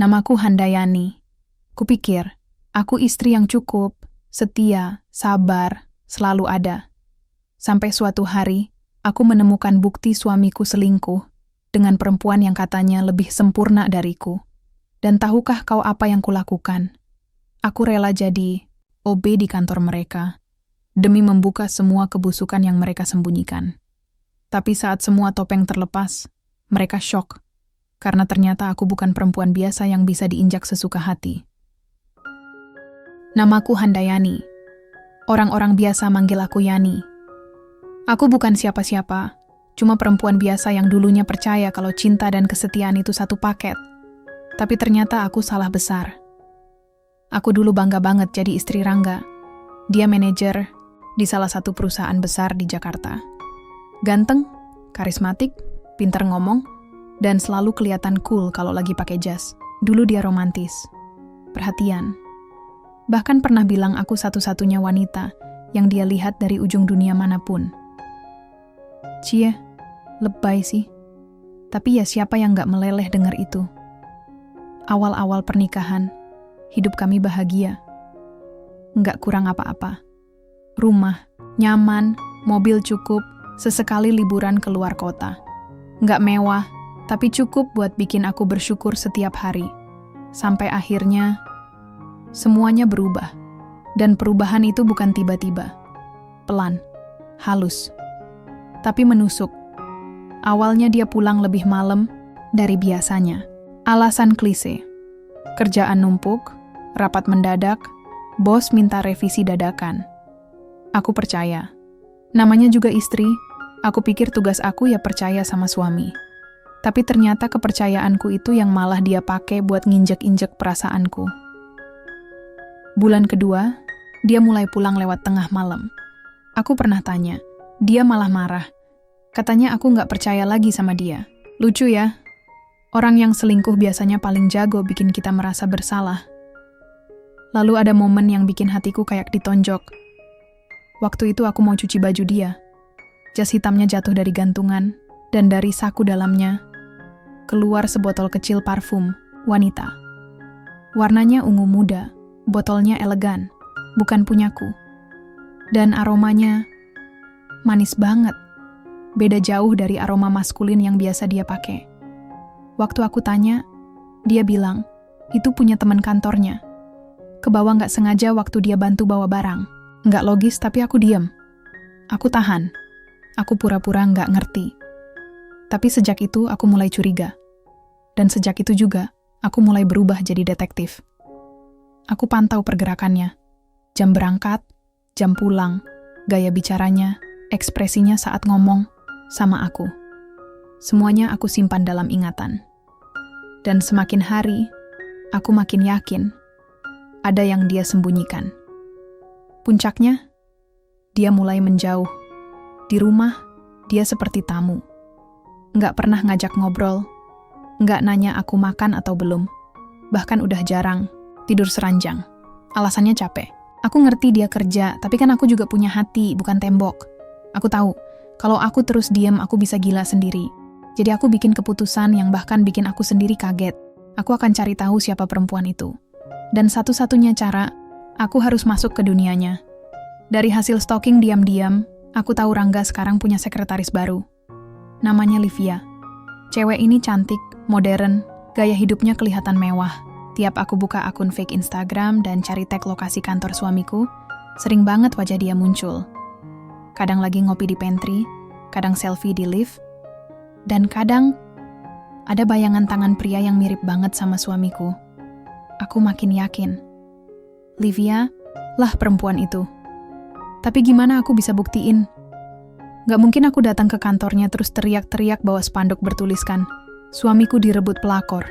Namaku Handayani. Kupikir, aku istri yang cukup, setia, sabar, selalu ada. Sampai suatu hari, aku menemukan bukti suamiku selingkuh dengan perempuan yang katanya lebih sempurna dariku. Dan tahukah kau apa yang kulakukan? Aku rela jadi OB di kantor mereka, demi membuka semua kebusukan yang mereka sembunyikan. Tapi saat semua topeng terlepas, mereka syok, karena ternyata aku bukan perempuan biasa yang bisa diinjak sesuka hati. Namaku Handayani. Orang-orang biasa manggil aku Yani. Aku bukan siapa-siapa, cuma perempuan biasa yang dulunya percaya kalau cinta dan kesetiaan itu satu paket. Tapi ternyata aku salah besar. Aku dulu bangga banget jadi istri Rangga. Dia manajer di salah satu perusahaan besar di Jakarta. Ganteng, karismatik, pintar ngomong, dan selalu kelihatan cool kalau lagi pakai jas. Dulu dia romantis, perhatian. Bahkan pernah bilang aku satu-satunya wanita yang dia lihat dari ujung dunia manapun. Cie, lebay sih. Tapi ya siapa yang gak meleleh dengar itu? Awal-awal pernikahan, hidup kami bahagia. Nggak kurang apa-apa. Rumah, nyaman, mobil cukup, sesekali liburan keluar kota. Nggak mewah, tapi cukup buat bikin aku bersyukur setiap hari. Sampai akhirnya, semuanya berubah. Dan perubahan itu bukan tiba-tiba. Pelan, halus, tapi menusuk. Awalnya dia pulang lebih malam dari biasanya. Alasan klise. Kerjaan numpuk, rapat mendadak, bos minta revisi dadakan. Aku percaya. Namanya juga istri, aku pikir tugas aku ya percaya sama suami. Tapi ternyata kepercayaanku itu yang malah dia pakai buat nginjek-injek perasaanku. Bulan kedua, dia mulai pulang lewat tengah malam. Aku pernah tanya, dia malah marah. Katanya aku nggak percaya lagi sama dia. Lucu ya, orang yang selingkuh biasanya paling jago bikin kita merasa bersalah. Lalu ada momen yang bikin hatiku kayak ditonjok. Waktu itu aku mau cuci baju dia. Jas hitamnya jatuh dari gantungan, dan dari saku dalamnya keluar sebotol kecil parfum wanita. Warnanya ungu muda, botolnya elegan, bukan punyaku. Dan aromanya manis banget. Beda jauh dari aroma maskulin yang biasa dia pakai. Waktu aku tanya, dia bilang, itu punya teman kantornya. Kebawa nggak sengaja waktu dia bantu bawa barang. Nggak logis, tapi aku diam. Aku tahan. Aku pura-pura nggak ngerti. Tapi sejak itu aku mulai curiga. Dan sejak itu juga, aku mulai berubah jadi detektif. Aku pantau pergerakannya. Jam berangkat, jam pulang, gaya bicaranya, ekspresinya saat ngomong, sama aku. Semuanya aku simpan dalam ingatan. Dan semakin hari, aku makin yakin ada yang dia sembunyikan. Puncaknya, dia mulai menjauh. Di rumah, dia seperti tamu. Nggak pernah ngajak ngobrol, nggak nanya aku makan atau belum. Bahkan udah jarang tidur seranjang. Alasannya capek. Aku ngerti dia kerja, tapi kan aku juga punya hati, bukan tembok. Aku tahu, kalau aku terus diam, aku bisa gila sendiri. Jadi aku bikin keputusan yang bahkan bikin aku sendiri kaget. Aku akan cari tahu siapa perempuan itu. Dan satu-satunya cara, aku harus masuk ke dunianya. Dari hasil stalking diam-diam, aku tahu Rangga sekarang punya sekretaris baru. Namanya Livia. Cewek ini cantik, modern, gaya hidupnya kelihatan mewah. Tiap aku buka akun fake Instagram dan cari tag lokasi kantor suamiku, sering banget wajah dia muncul. Kadang lagi ngopi di pantry, kadang selfie di lift, dan kadang ada bayangan tangan pria yang mirip banget sama suamiku. Aku makin yakin. Livia lah perempuan itu. Tapi gimana aku bisa buktiin? Gak mungkin aku datang ke kantornya terus teriak-teriak bawa spanduk bertuliskan, suamiku direbut pelakor.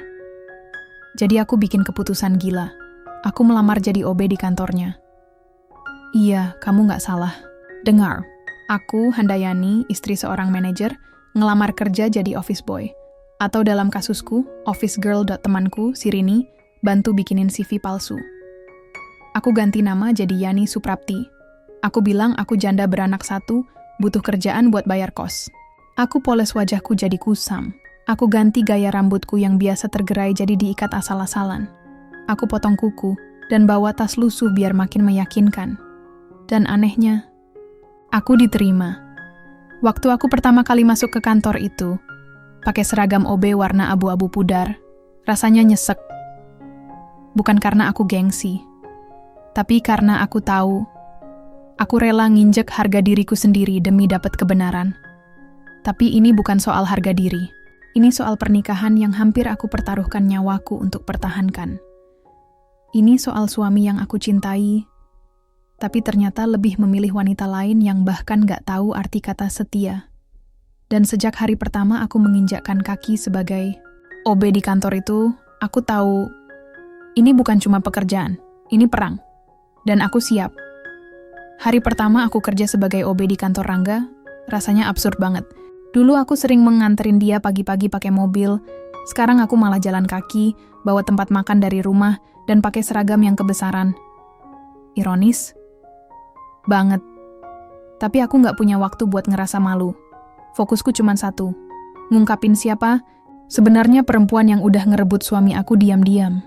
Jadi aku bikin keputusan gila. Aku melamar jadi OB di kantornya. Iya, kamu gak salah. Dengar, aku, Handayani, istri seorang manajer, ngelamar kerja jadi office boy. Atau dalam kasusku, office girl. Temanku, si Rini, bantu bikinin CV palsu. Aku ganti nama jadi Yani Suprapti. Aku bilang aku janda beranak satu, butuh kerjaan buat bayar kos. Aku poles wajahku jadi kusam. Aku ganti gaya rambutku yang biasa tergerai jadi diikat asal-asalan. Aku potong kuku dan bawa tas lusuh biar makin meyakinkan. Dan anehnya, aku diterima. Waktu aku pertama kali masuk ke kantor itu, pakai seragam OB warna abu-abu pudar, rasanya nyesek. Bukan karena aku gengsi, tapi karena aku tahu, aku rela nginjek harga diriku sendiri demi dapat kebenaran. Tapi ini bukan soal harga diri. Ini soal pernikahan yang hampir aku pertaruhkan nyawaku untuk pertahankan. Ini soal suami yang aku cintai, tapi ternyata lebih memilih wanita lain yang bahkan gak tahu arti kata setia. Dan sejak hari pertama aku menginjakkan kaki sebagai OB di kantor itu, aku tahu ini bukan cuma pekerjaan, ini perang. Dan aku siap. Hari pertama aku kerja sebagai OB di kantor Rangga, rasanya absurd banget. Dulu aku sering menganterin dia pagi-pagi pakai mobil, sekarang aku malah jalan kaki, bawa tempat makan dari rumah, dan pakai seragam yang kebesaran. Ironis? Banget. Tapi aku gak punya waktu buat ngerasa malu. Fokusku cuma satu, ngungkapin siapa sebenarnya perempuan yang udah ngerebut suami aku diam-diam.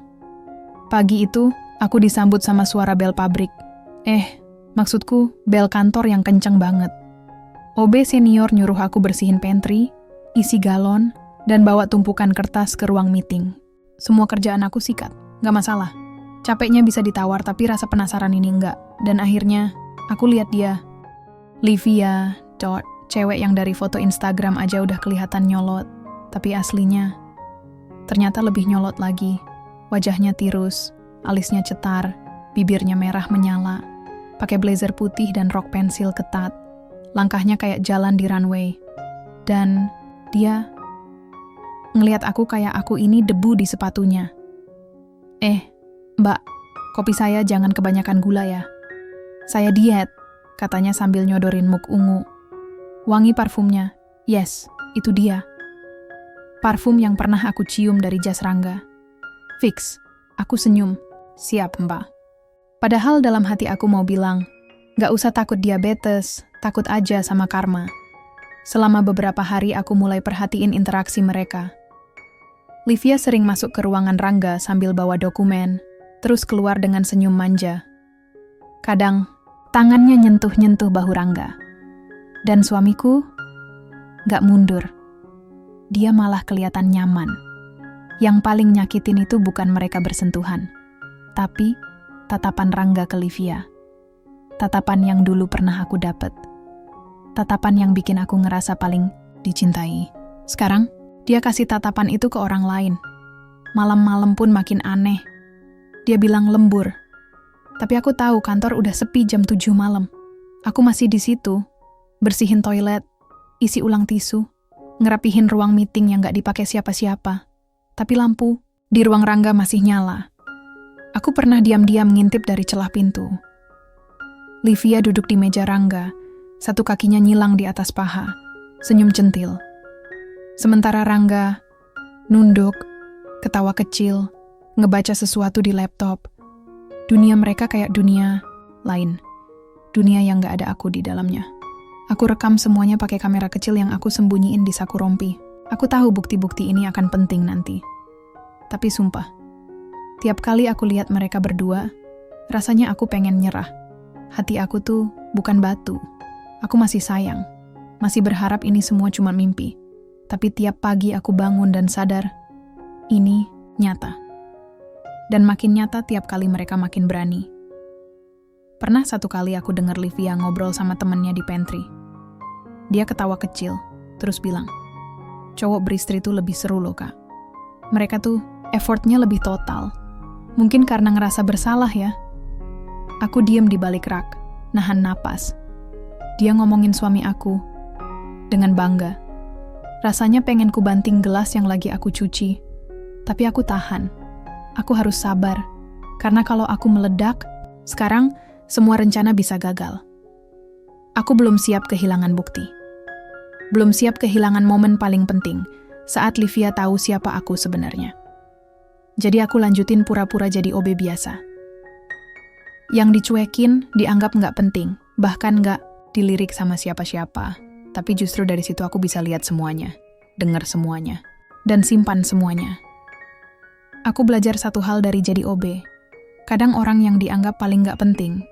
Pagi itu, aku disambut sama suara bel pabrik. Maksudku, bel kantor yang kenceng banget. OB senior nyuruh aku bersihin pantry, isi galon, dan bawa tumpukan kertas ke ruang meeting. Semua kerjaan aku sikat, gak masalah. Capeknya bisa ditawar tapi rasa penasaran ini enggak. Dan akhirnya, aku lihat dia. Livia, cewek yang dari foto Instagram aja udah kelihatan nyolot. Tapi aslinya, ternyata lebih nyolot lagi. Wajahnya tirus, alisnya cetar, bibirnya merah menyala. Pakai blazer putih dan rok pensil ketat. Langkahnya kayak jalan di runway. Dan dia ngelihat aku kayak aku ini debu di sepatunya. Mbak, kopi saya jangan kebanyakan gula ya. Saya diet, katanya sambil nyodorin muk ungu. Wangi parfumnya, yes, itu dia. Parfum yang pernah aku cium dari jas Rangga. Fix, aku senyum. Siap, Mbak. Padahal dalam hati aku mau bilang, gak usah takut diabetes, takut aja sama karma. Selama beberapa hari aku mulai perhatiin interaksi mereka. Livia sering masuk ke ruangan Rangga sambil bawa dokumen, terus keluar dengan senyum manja. Kadang, tangannya nyentuh-nyentuh bahu Rangga. Dan suamiku, gak mundur. Dia malah kelihatan nyaman. Yang paling nyakitin itu bukan mereka bersentuhan, tapi tatapan Rangga ke Livia. Tatapan yang dulu pernah aku dapat. Tatapan yang bikin aku ngerasa paling dicintai. Sekarang, dia kasih tatapan itu ke orang lain. Malam-malam pun makin aneh. Dia bilang lembur. Tapi aku tahu kantor udah sepi jam 7 malam. Aku masih di situ, bersihin toilet, isi ulang tisu, ngerapihin ruang meeting yang gak dipakai siapa-siapa. Tapi lampu di ruang Rangga masih nyala. Aku pernah diam-diam ngintip dari celah pintu. Livia duduk di meja Rangga, satu kakinya nyilang di atas paha, senyum centil. Sementara Rangga nunduk, ketawa kecil, ngebaca sesuatu di laptop. Dunia mereka kayak dunia lain. Dunia yang gak ada aku di dalamnya. Aku rekam semuanya pakai kamera kecil yang aku sembunyiin di saku rompi. Aku tahu bukti-bukti ini akan penting nanti. Tapi sumpah, tiap kali aku lihat mereka berdua, rasanya aku pengen nyerah. Hati aku tuh bukan batu. Aku masih sayang, masih berharap ini semua cuma mimpi. Tapi tiap pagi aku bangun dan sadar, ini nyata. Dan makin nyata tiap kali mereka makin berani. Pernah satu kali aku dengar Livia ngobrol sama temennya di pantry. Dia ketawa kecil, terus bilang, cowok beristri tuh lebih seru loh, Kak. Mereka tuh effortnya lebih total. Mungkin karena ngerasa bersalah ya. Aku diem di balik rak, nahan napas. Dia ngomongin suami aku dengan bangga. Rasanya pengen ku banting gelas yang lagi aku cuci. Tapi aku tahan. Aku harus sabar. Karena kalau aku meledak, sekarang semua rencana bisa gagal. Aku belum siap kehilangan bukti. Belum siap kehilangan momen paling penting saat Livia tahu siapa aku sebenarnya. Jadi aku lanjutin pura-pura jadi OB biasa. Yang dicuekin dianggap nggak penting, bahkan nggak dilirik sama siapa-siapa. Tapi justru dari situ aku bisa lihat semuanya, dengar semuanya. dan simpan semuanya. Aku belajar satu hal dari jadi OB. Kadang orang yang dianggap paling gak penting,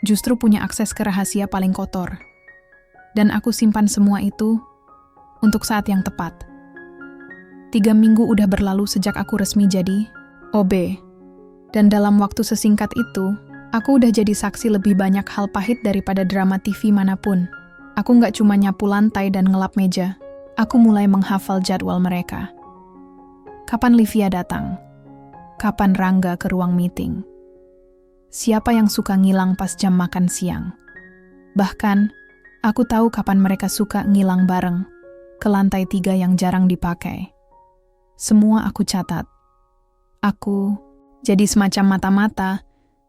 justru punya akses ke rahasia paling kotor. Dan aku simpan semua itu untuk saat yang tepat. 3 minggu udah berlalu sejak aku resmi jadi OB. Dan dalam waktu sesingkat itu, aku udah jadi saksi lebih banyak hal pahit daripada drama TV manapun. Aku nggak cuma nyapu lantai dan ngelap meja. Aku mulai menghafal jadwal mereka. Kapan Livia datang? Kapan Rangga ke ruang meeting? Siapa yang suka ngilang pas jam makan siang? Bahkan, aku tahu kapan mereka suka ngilang bareng ke lantai 3 yang jarang dipakai. Semua aku catat. Aku jadi semacam mata-mata,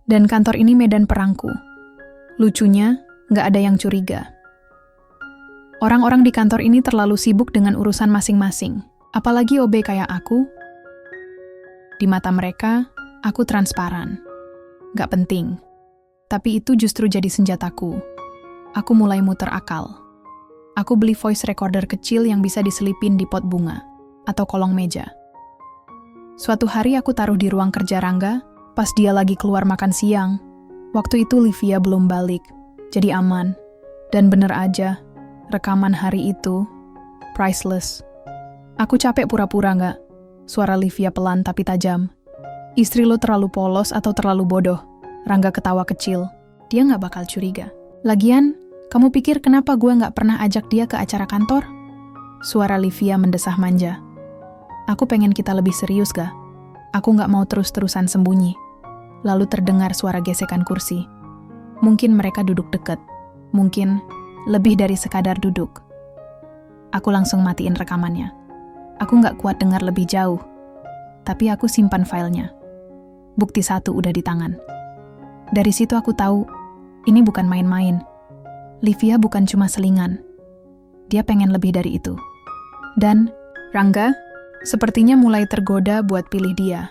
dan kantor ini medan perangku. Lucunya, nggak ada yang curiga. Orang-orang di kantor ini terlalu sibuk dengan urusan masing-masing, apalagi OB kayak aku. Di mata mereka, aku transparan. Nggak penting. Tapi itu justru jadi senjataku. Aku mulai muter akal. Aku beli voice recorder kecil yang bisa diselipin di pot bunga atau kolong meja. Suatu hari aku taruh di ruang kerja Rangga, pas dia lagi keluar makan siang. Waktu itu Livia belum balik, jadi aman. Dan bener aja, rekaman hari itu priceless. Aku capek pura-pura nggak. Suara Livia pelan tapi tajam. Istri lo terlalu polos atau terlalu bodoh? Rangga ketawa kecil. Dia nggak bakal curiga. Lagian, kamu pikir kenapa gue nggak pernah ajak dia ke acara kantor? Suara Livia mendesah manja. Aku pengen kita lebih serius, ga? Aku nggak mau terus-terusan sembunyi. Lalu terdengar suara gesekan kursi. Mungkin mereka duduk dekat. Mungkin lebih dari sekadar duduk. Aku langsung matiin rekamannya. Aku nggak kuat dengar lebih jauh. Tapi aku simpan filenya. Bukti 1 udah di tangan. Dari situ aku tahu, ini bukan main-main. Livia bukan cuma selingan. Dia pengen lebih dari itu. Dan Rangga sepertinya mulai tergoda buat pilih dia.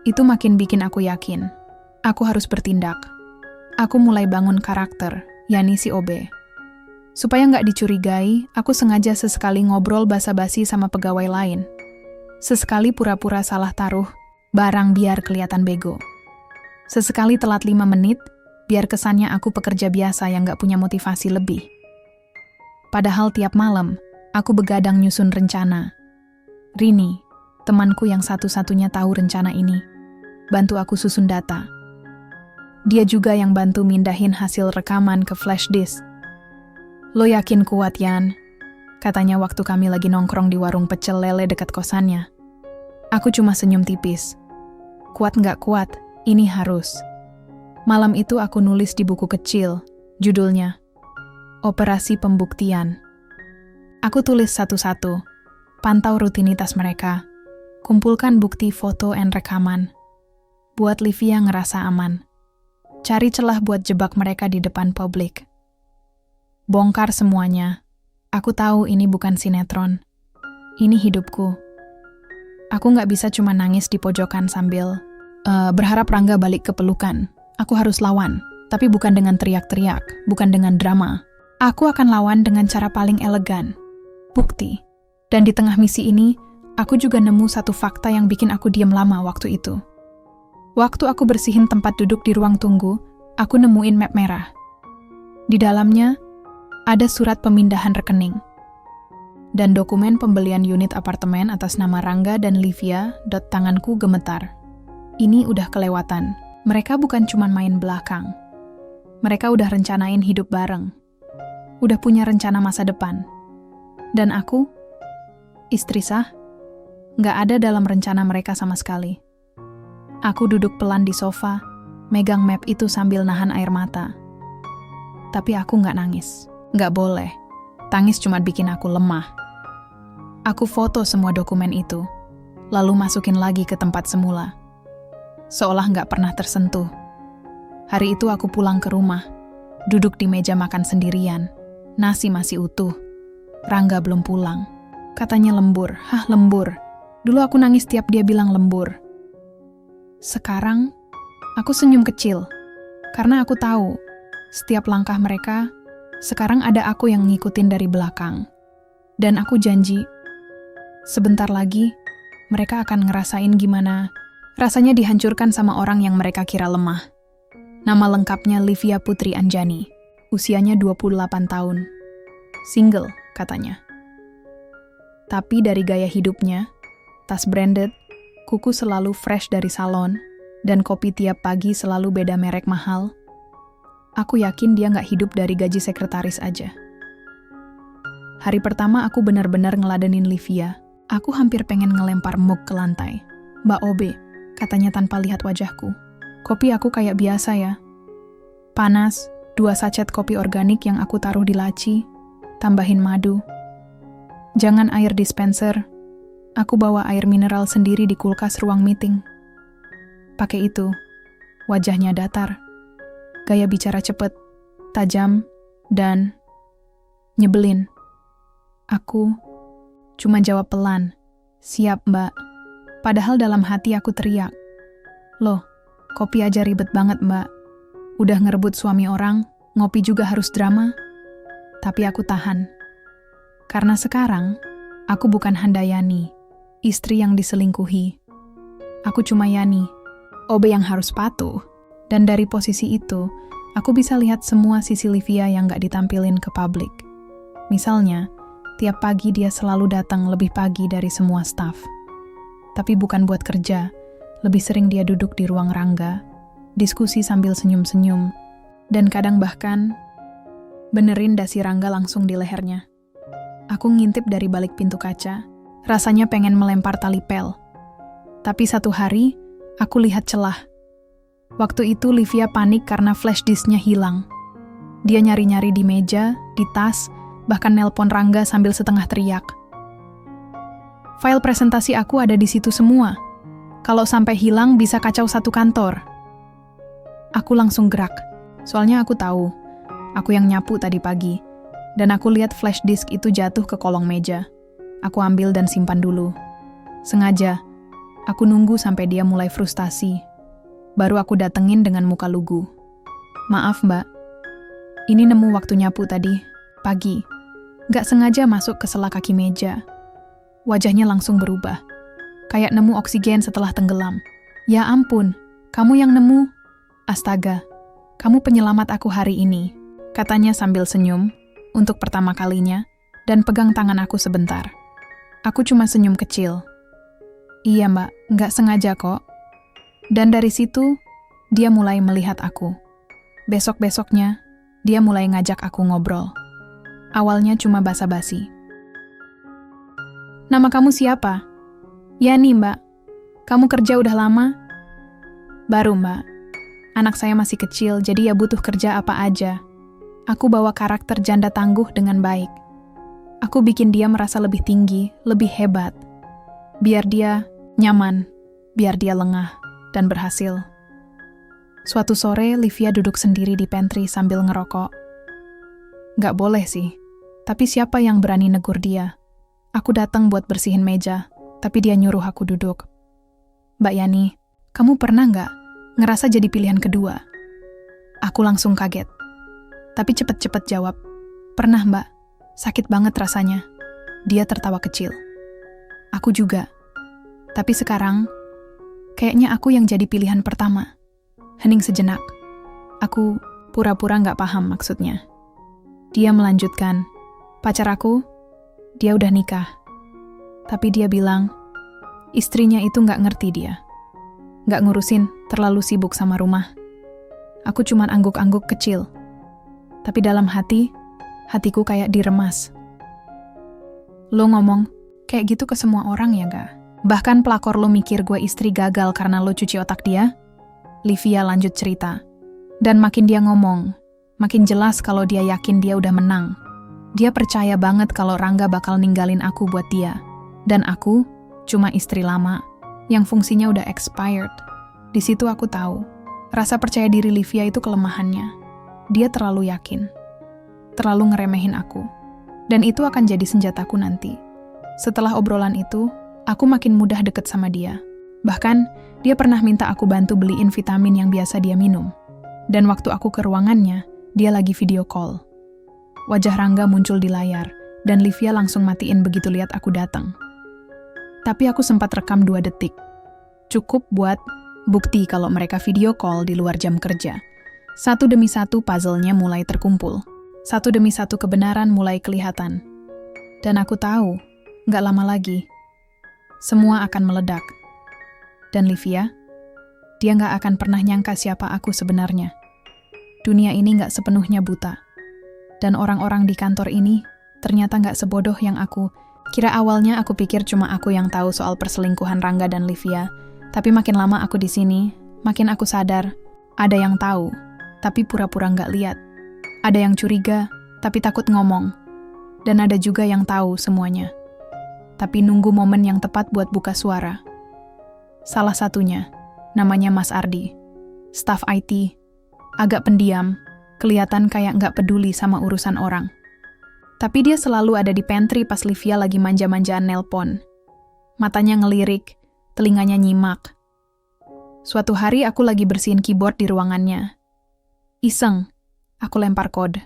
Itu makin bikin aku yakin. Aku harus bertindak. Aku mulai bangun karakter, yakni si OB. Supaya nggak dicurigai, aku sengaja sesekali ngobrol basa-basi sama pegawai lain. Sesekali pura-pura salah taruh barang biar kelihatan bego. Sesekali telat 5 menit, biar kesannya aku pekerja biasa yang nggak punya motivasi lebih. Padahal tiap malam, aku begadang nyusun rencana. Rini, temanku yang satu-satunya tahu rencana ini, bantu aku susun data. Dia juga yang bantu mindahin hasil rekaman ke flash disk. Lo yakin kuat, Yan? Katanya waktu kami lagi nongkrong di warung pecel lele dekat kosannya. Aku cuma senyum tipis. Kuat nggak kuat, ini harus. Malam itu aku nulis di buku kecil, judulnya Operasi Pembuktian. Aku tulis satu-satu. Pantau rutinitas mereka, kumpulkan bukti foto dan rekaman. Buat Livia ngerasa aman. Cari celah buat jebak mereka di depan publik. Bongkar semuanya. Aku tahu ini bukan sinetron. Ini hidupku. Aku nggak bisa cuma nangis di pojokan sambil berharap Rangga balik ke pelukan. Aku harus lawan, tapi bukan dengan teriak-teriak, bukan dengan drama. Aku akan lawan dengan cara paling elegan. Bukti. Dan di tengah misi ini, aku juga nemu satu fakta yang bikin aku diam lama waktu itu. Waktu aku bersihin tempat duduk di ruang tunggu, aku nemuin map merah. Di dalamnya, ada surat pemindahan rekening. Dan dokumen pembelian unit apartemen atas nama Rangga dan Livia. Tanganku gemetar. Ini udah kelewatan. Mereka bukan cuma main belakang. Mereka udah rencanain hidup bareng. Udah punya rencana masa depan. Dan aku, istri sah, nggak ada dalam rencana mereka sama sekali. Aku duduk pelan di sofa, megang map itu sambil nahan air mata. Tapi aku nggak nangis. Nggak boleh. Tangis cuma bikin aku lemah. Aku foto semua dokumen itu, lalu masukin lagi ke tempat semula. Seolah nggak pernah tersentuh. Hari itu aku pulang ke rumah, duduk di meja makan sendirian. Nasi masih utuh. Rangga belum pulang. Katanya lembur. Hah, lembur. Dulu aku nangis tiap dia bilang lembur. Sekarang, aku senyum kecil. Karena aku tahu, setiap langkah mereka, sekarang ada aku yang ngikutin dari belakang. Dan aku janji, Sebentar lagi, mereka akan ngerasain gimana rasanya dihancurkan sama orang yang mereka kira lemah. Nama lengkapnya Livia Putri Anjani, usianya 28 tahun. Single, katanya. Tapi dari gaya hidupnya, tas branded, kuku selalu fresh dari salon, dan kopi tiap pagi selalu beda merek mahal, aku yakin dia nggak hidup dari gaji sekretaris aja. Hari pertama aku benar-benar ngeladenin Livia. Aku hampir pengen ngelempar mug ke lantai. "Mbak Obe," katanya tanpa lihat wajahku. "Kopi aku kayak biasa ya. Panas, 2 sachet kopi organik yang aku taruh di laci, tambahin madu. Jangan air dispenser, aku bawa air mineral sendiri di kulkas ruang meeting." Pakai itu, wajahnya datar. Gaya bicara cepet, tajam, dan nyebelin. Aku cuma jawab pelan, "Siap, Mbak." Padahal dalam hati aku teriak, "Loh, kopi aja ribet banget, Mbak. Udah ngerebut suami orang, ngopi juga harus drama." Tapi aku tahan. Karena sekarang, aku bukan Handayani, istri yang diselingkuhi. Aku cuma Yani, Obe yang harus patuh. Dan dari posisi itu, aku bisa lihat semua sisi Livia yang gak ditampilin ke publik. Misalnya, tiap pagi dia selalu datang lebih pagi dari semua staf. Tapi bukan buat kerja, lebih sering dia duduk di ruang Rangga, diskusi sambil senyum-senyum, dan kadang bahkan benerin dasi Rangga langsung di lehernya. Aku ngintip dari balik pintu kaca, rasanya pengen melempar tali pel. Tapi satu hari, aku lihat celah. Waktu itu Livia panik karena flash disknya hilang. Dia nyari-nyari di meja, di tas, bahkan nelpon Rangga sambil setengah teriak. "File presentasi aku ada di situ semua. Kalau sampai hilang bisa kacau satu kantor." Aku langsung gerak, soalnya aku tahu, aku yang nyapu tadi pagi, dan aku lihat flash disk itu jatuh ke kolong meja. Aku ambil dan simpan dulu. Sengaja, aku nunggu sampai dia mulai frustasi. Baru aku datengin dengan muka lugu. "Maaf, Mbak. Ini nemu waktu nyapu tadi, pagi. Gak sengaja masuk ke sela kaki meja." Wajahnya langsung berubah. Kayak nemu oksigen setelah tenggelam. "Ya ampun, kamu yang nemu? Astaga, kamu penyelamat aku hari ini," katanya sambil senyum, untuk pertama kalinya, dan pegang tangan aku sebentar. Aku cuma senyum kecil. "Iya, Mbak, gak sengaja kok." Dan dari situ, dia mulai melihat aku. Besok-besoknya, dia mulai ngajak aku ngobrol. Awalnya cuma basa-basi. "Nama kamu siapa?" "Yani, Mbak." "Kamu kerja udah lama?" "Baru, Mbak. Anak saya masih kecil, jadi ya butuh kerja apa aja." Aku bawa karakter janda tangguh dengan baik. Aku bikin dia merasa lebih tinggi, lebih hebat. Biar dia nyaman, biar dia lengah, dan berhasil. Suatu sore, Livia duduk sendiri di pantry sambil ngerokok. Gak boleh sih, tapi siapa yang berani negur dia? Aku datang buat bersihin meja, tapi dia nyuruh aku duduk. "Mbak Yani, kamu pernah gak ngerasa jadi pilihan kedua?" Aku langsung kaget, tapi cepet-cepet jawab, "Pernah, Mbak. Sakit banget rasanya." Dia tertawa kecil. "Aku juga. Tapi sekarang, kayaknya aku yang jadi pilihan pertama." Hening sejenak. Aku pura-pura gak paham maksudnya. Dia melanjutkan, "Pacar aku, dia udah nikah. Tapi dia bilang, istrinya itu gak ngerti dia. Gak ngurusin, terlalu sibuk sama rumah." Aku cuman angguk-angguk kecil. Tapi dalam hati, hatiku kayak diremas. "Lo ngomong kayak gitu ke semua orang ya gak? Bahkan pelakor lo mikir gue istri gagal karena lo cuci otak dia?" Livia lanjut cerita. Dan makin dia ngomong, makin jelas kalau dia yakin dia udah menang. Dia percaya banget kalau Rangga bakal ninggalin aku buat dia. Dan aku cuma istri lama, yang fungsinya udah expired. Di situ aku tahu, rasa percaya diri Livia itu kelemahannya. Dia terlalu yakin, terlalu ngeremehin aku. Dan itu akan jadi senjataku nanti. Setelah obrolan itu, aku makin mudah deket sama dia. Bahkan, dia pernah minta aku bantu beliin vitamin yang biasa dia minum. Dan waktu aku ke ruangannya, dia lagi video call. Wajah Rangga muncul di layar, dan Livia langsung matiin begitu lihat aku datang. Tapi aku sempat rekam 2 detik. Cukup buat bukti kalau mereka video call di luar jam kerja. Satu demi satu puzzle-nya mulai terkumpul. Satu demi satu kebenaran mulai kelihatan. Dan aku tahu, nggak lama lagi, semua akan meledak. Dan Livia, dia nggak akan pernah nyangka siapa aku sebenarnya. Dunia ini nggak sepenuhnya buta. Dan orang-orang di kantor ini ternyata nggak sebodoh yang aku kira. Awalnya aku pikir cuma aku yang tahu soal perselingkuhan Rangga dan Livia. Tapi makin lama aku di sini, makin aku sadar, ada yang tahu, tapi pura-pura nggak lihat. Ada yang curiga, tapi takut ngomong. Dan ada juga yang tahu semuanya, tapi nunggu momen yang tepat buat buka suara. Salah satunya, namanya Mas Ardi, staf IT, agak pendiam, kelihatan kayak nggak peduli sama urusan orang. Tapi dia selalu ada di pantry pas Livia lagi manja-manjaan nelpon. Matanya ngelirik, telinganya nyimak. Suatu hari aku lagi bersihin keyboard di ruangannya. Iseng, aku lempar kode.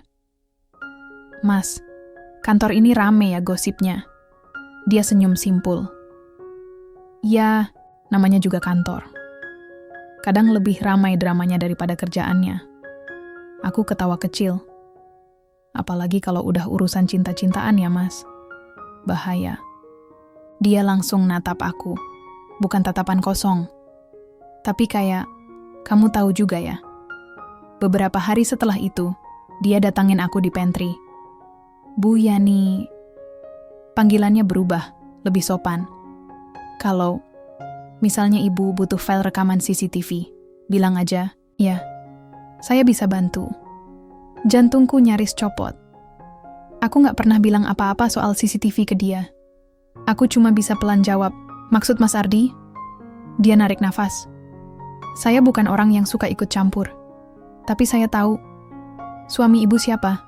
Mas, kantor ini rame ya gosipnya. Dia senyum simpul. Ya, namanya juga kantor. Kadang lebih ramai dramanya daripada kerjaannya. Aku ketawa kecil. Apalagi kalau udah urusan cinta-cintaan ya, Mas. Bahaya. Dia langsung natap aku. Bukan tatapan kosong. Tapi kayak, kamu tahu juga ya. Beberapa hari setelah itu, dia datangin aku di pantry. Bu Yani. Panggilannya berubah, lebih sopan. Kalau misalnya ibu butuh file rekaman CCTV, bilang aja, ya, saya bisa bantu. Jantungku nyaris copot. Aku gak pernah bilang apa-apa soal CCTV ke dia. Aku cuma bisa pelan jawab, maksud Mas Ardi? Dia narik nafas. Saya bukan orang yang suka ikut campur. Tapi saya tahu, suami ibu siapa?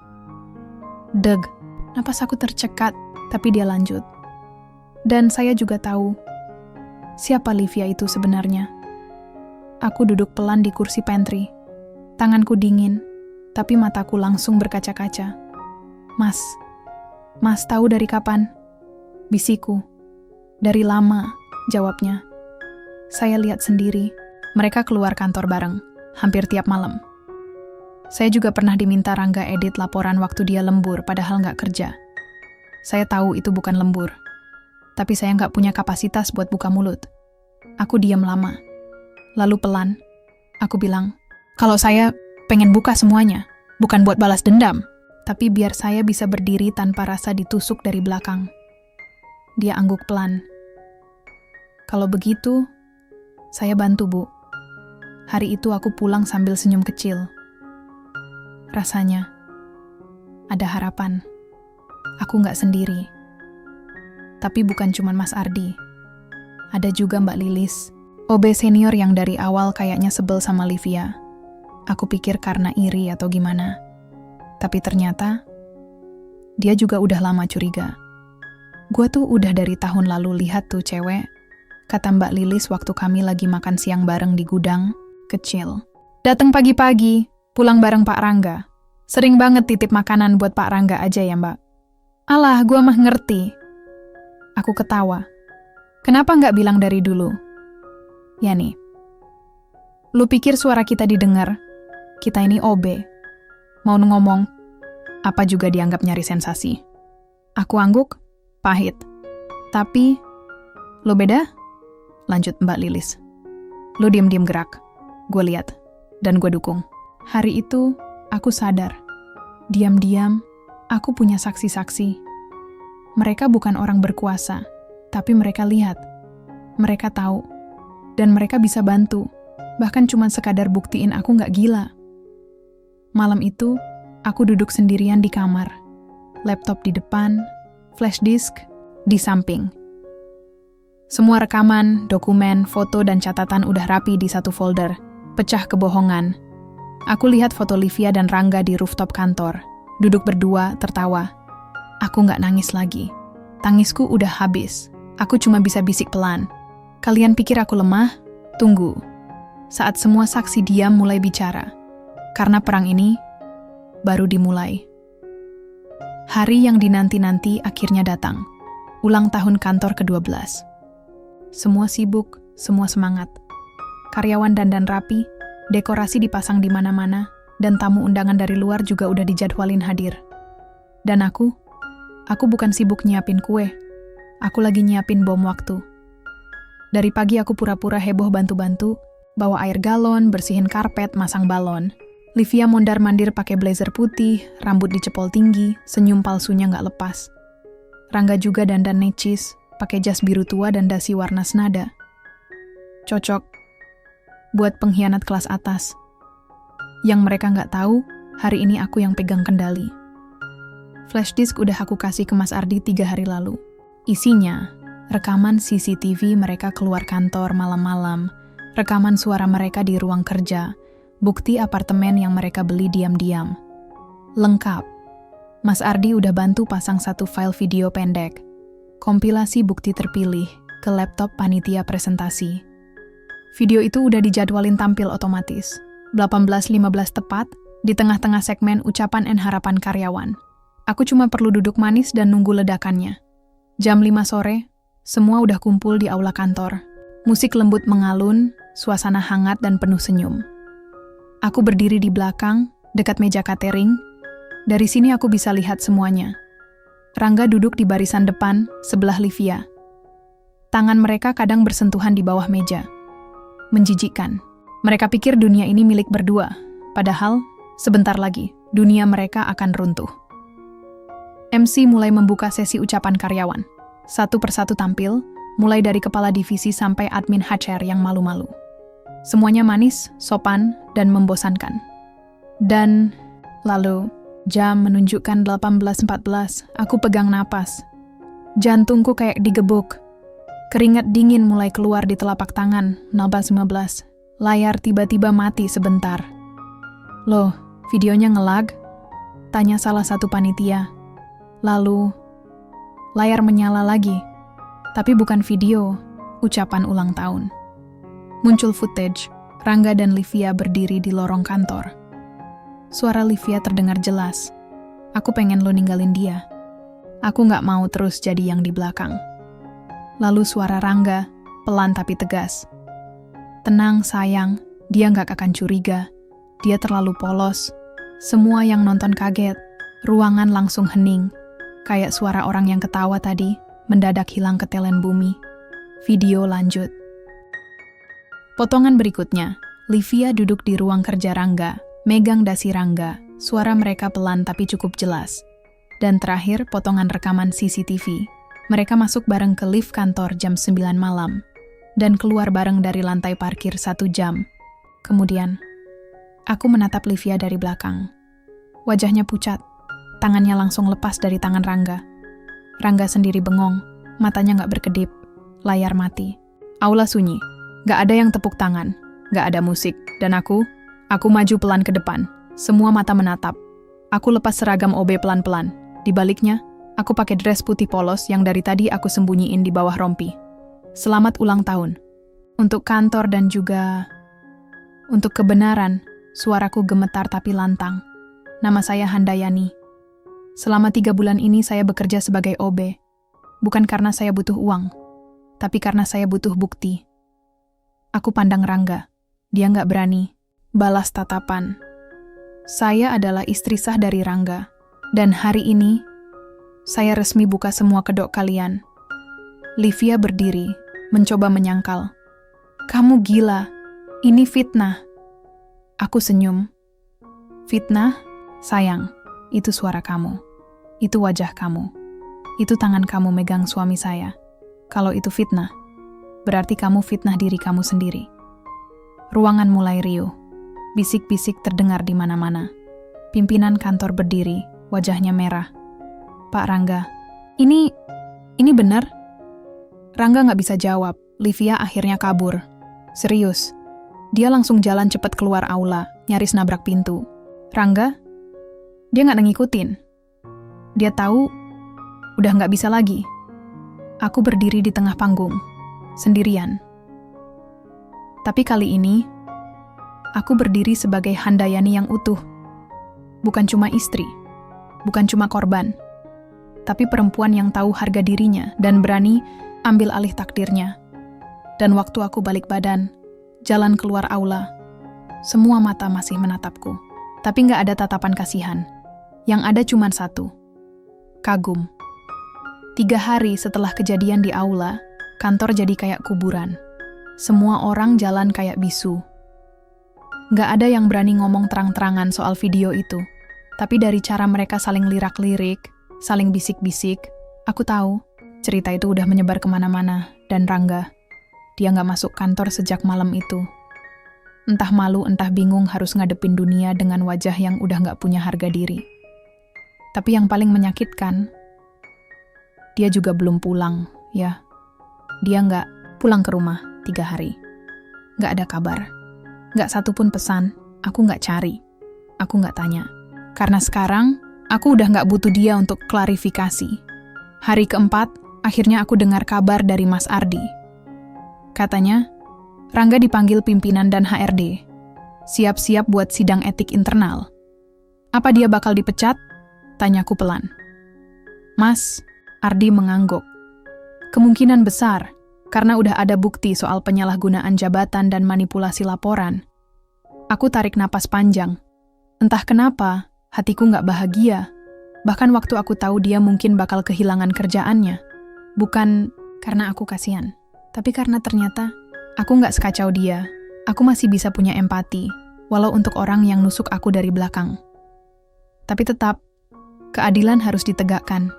Deg, napas aku tercekat, tapi dia lanjut. Dan saya juga tahu, siapa Livia itu sebenarnya. Aku duduk pelan di kursi pantry. Tanganku dingin, tapi mataku langsung berkaca-kaca. Mas tahu dari kapan? Bisiku. Dari lama, jawabnya. Saya lihat sendiri, mereka keluar kantor bareng, hampir tiap malam. Saya juga pernah diminta Rangga edit laporan waktu dia lembur padahal nggak kerja. Saya tahu itu bukan lembur, tapi saya nggak punya kapasitas buat buka mulut. Aku diam lama. Lalu pelan, aku bilang, kalau saya pengen buka semuanya, bukan buat balas dendam, tapi biar saya bisa berdiri tanpa rasa ditusuk dari belakang. Dia angguk pelan. Kalau begitu, saya bantu, Bu. Hari itu aku pulang sambil senyum kecil. Rasanya ada harapan. Aku nggak sendiri. Tapi bukan cuma Mas Ardi. Ada juga Mbak Lilis, OB senior yang dari awal kayaknya sebel sama Livia. Aku pikir karena iri atau gimana. Tapi ternyata, dia juga udah lama curiga. Gua tuh udah dari tahun lalu lihat tuh cewek, kata Mbak Lilis waktu kami lagi makan siang bareng di gudang kecil. Datang pagi-pagi, pulang bareng Pak Rangga. Sering banget titip makanan buat Pak Rangga aja ya, Mbak. Alah, gua mah ngerti. Aku ketawa. Kenapa nggak bilang dari dulu? Ya nih. Lu pikir suara kita didengar? Kita ini OB. Mau ngomong, apa juga dianggap nyari sensasi. Aku angguk, pahit. Tapi, lo beda? Lanjut Mbak Lilis. Lo diam-diam gerak. Gue lihat, dan gue dukung. Hari itu, aku sadar. Diam-diam, aku punya saksi-saksi. Mereka bukan orang berkuasa, tapi mereka lihat. Mereka tahu. Dan mereka bisa bantu. Bahkan cuma sekadar buktiin aku nggak gila. Malam itu, aku duduk sendirian di kamar. Laptop di depan, flash disk di samping. Semua rekaman, dokumen, foto, dan catatan udah rapi di satu folder. Pecah kebohongan. Aku lihat foto Livia dan Rangga di rooftop kantor. Duduk berdua, tertawa. Aku nggak nangis lagi. Tangisku udah habis. Aku cuma bisa bisik pelan. Kalian pikir aku lemah? Tunggu. Saat semua saksi diam mulai bicara. Karena perang ini baru dimulai. Hari yang dinanti-nanti akhirnya datang. Ulang tahun kantor ke-12. Semua sibuk, semua semangat. Karyawan dandan rapi, dekorasi dipasang di mana-mana, dan tamu undangan dari luar juga udah dijadwalin hadir. Dan aku bukan sibuk nyiapin kue. Aku lagi nyiapin bom waktu. Dari pagi aku pura-pura heboh bantu-bantu, bawa air galon, bersihin karpet, masang balon. Livia mondar-mandir pakai blazer putih, rambut dicepol tinggi, senyum palsunya nggak lepas. Rangga juga dandan necis, pakai jas biru tua dan dasi warna senada. Cocok buat pengkhianat kelas atas. Yang mereka nggak tahu, hari ini aku yang pegang kendali. Flash disk udah aku kasih ke Mas Ardi 3 hari lalu. Isinya, rekaman CCTV mereka keluar kantor malam-malam, rekaman suara mereka di ruang kerja, bukti apartemen yang mereka beli diam-diam. Lengkap. Mas Ardi udah bantu pasang 1 file video pendek, kompilasi bukti terpilih ke laptop panitia presentasi. Video itu udah dijadwalin tampil otomatis, 18.15 tepat, di tengah-tengah segmen ucapan dan harapan karyawan. Aku cuma perlu duduk manis dan nunggu ledakannya. Jam 5 sore, semua udah kumpul di aula kantor. Musik lembut mengalun, suasana hangat dan penuh senyum. Aku berdiri di belakang, dekat meja catering. Dari sini aku bisa lihat semuanya. Rangga duduk di barisan depan, sebelah Livia. Tangan mereka kadang bersentuhan di bawah meja. Menjijikkan. Mereka pikir dunia ini milik berdua, padahal sebentar lagi dunia mereka akan runtuh. MC mulai membuka sesi ucapan karyawan. Satu persatu tampil, mulai dari kepala divisi sampai admin HR yang malu-malu. Semuanya manis, sopan, dan membosankan. Dan lalu, jam menunjukkan 18.14, aku pegang napas. Jantungku kayak digebuk. Keringat dingin mulai keluar di telapak tangan, 19.15. Layar tiba-tiba mati sebentar. Loh, videonya ngelag? Tanya salah satu panitia. Lalu, layar menyala lagi. Tapi bukan video, ucapan ulang tahun. Muncul footage, Rangga dan Livia berdiri di lorong kantor. Suara Livia terdengar jelas. Aku pengen lo ninggalin dia. Aku nggak mau terus jadi yang di belakang. Lalu suara Rangga, pelan tapi tegas. Tenang sayang, dia nggak akan curiga. Dia terlalu polos. Semua yang nonton kaget. Ruangan langsung hening. Kayak suara orang yang ketawa tadi, mendadak hilang ketelan bumi. Video lanjut. Potongan berikutnya, Livia duduk di ruang kerja Rangga, megang dasi Rangga. Suara mereka pelan tapi cukup jelas. Dan terakhir, potongan rekaman CCTV. Mereka masuk bareng ke lift kantor jam 9 malam. Dan keluar bareng dari lantai parkir 1 jam. Kemudian, aku menatap Livia dari belakang. Wajahnya pucat, tangannya langsung lepas dari tangan Rangga. Rangga sendiri bengong, matanya nggak berkedip, layar mati. Aula sunyi, nggak ada yang tepuk tangan, nggak ada musik, dan aku maju pelan ke depan. Semua mata menatap. Aku lepas seragam OB pelan-pelan. Di baliknya, aku pakai dress putih polos yang dari tadi aku sembunyiin di bawah rompi. Selamat ulang tahun. Untuk kantor dan juga untuk kebenaran, suaraku gemetar tapi lantang. Nama saya Handayani. Selama 3 bulan ini saya bekerja sebagai OB. Bukan karena saya butuh uang, tapi karena saya butuh bukti. Aku pandang Rangga. Dia nggak berani balas tatapan. Saya adalah istri sah dari Rangga. Dan hari ini, saya resmi buka semua kedok kalian. Livia berdiri, mencoba menyangkal. Kamu gila, ini fitnah. Aku senyum. Fitnah? Sayang, itu suara kamu. Itu wajah kamu. Itu tangan kamu megang suami saya. Kalau itu fitnah, berarti kamu fitnah diri kamu sendiri. Ruangan mulai riuh. Bisik-bisik terdengar di mana-mana. Pimpinan kantor berdiri, wajahnya merah. Pak Rangga, ini benar? Rangga nggak bisa jawab. Livia akhirnya kabur. Serius. Dia langsung jalan cepat keluar aula, nyaris nabrak pintu. Rangga? Dia nggak ngikutin. Dia tahu udah nggak bisa lagi. Aku berdiri di tengah panggung, sendirian. Tapi kali ini, aku berdiri sebagai Handayani yang utuh. Bukan cuma istri, bukan cuma korban, tapi perempuan yang tahu harga dirinya dan berani ambil alih takdirnya. Dan waktu aku balik badan, jalan keluar aula, semua mata masih menatapku. Tapi nggak ada tatapan kasihan. Yang ada cuma satu. Kagum. 3 hari setelah kejadian di aula, kantor jadi kayak kuburan. Semua orang jalan kayak bisu. Nggak ada yang berani ngomong terang-terangan soal video itu. Tapi dari cara mereka saling lirak-lirik, saling bisik-bisik, aku tahu cerita itu udah menyebar kemana-mana. Dan Rangga, dia nggak masuk kantor sejak malam itu. Entah malu, entah bingung harus ngadepin dunia dengan wajah yang udah nggak punya harga diri. Tapi yang paling menyakitkan, dia juga belum pulang, ya. Dia nggak pulang ke rumah 3 hari. Nggak ada kabar. Nggak satupun pesan, aku nggak cari. Aku nggak tanya. Karena sekarang, aku udah nggak butuh dia untuk klarifikasi. Hari keempat, akhirnya aku dengar kabar dari Mas Ardi. Katanya, Rangga dipanggil pimpinan dan HRD. Siap-siap buat sidang etik internal. Apa dia bakal dipecat? Tanyaku pelan. Mas, Ardi mengangguk. Kemungkinan besar, karena udah ada bukti soal penyalahgunaan jabatan dan manipulasi laporan. Aku tarik napas panjang. Entah kenapa, hatiku nggak bahagia. Bahkan waktu aku tahu dia mungkin bakal kehilangan kerjaannya. Bukan karena aku kasihan, tapi karena ternyata aku nggak sekacau dia. Aku masih bisa punya empati, walau untuk orang yang nusuk aku dari belakang. Tapi tetap, keadilan harus ditegakkan.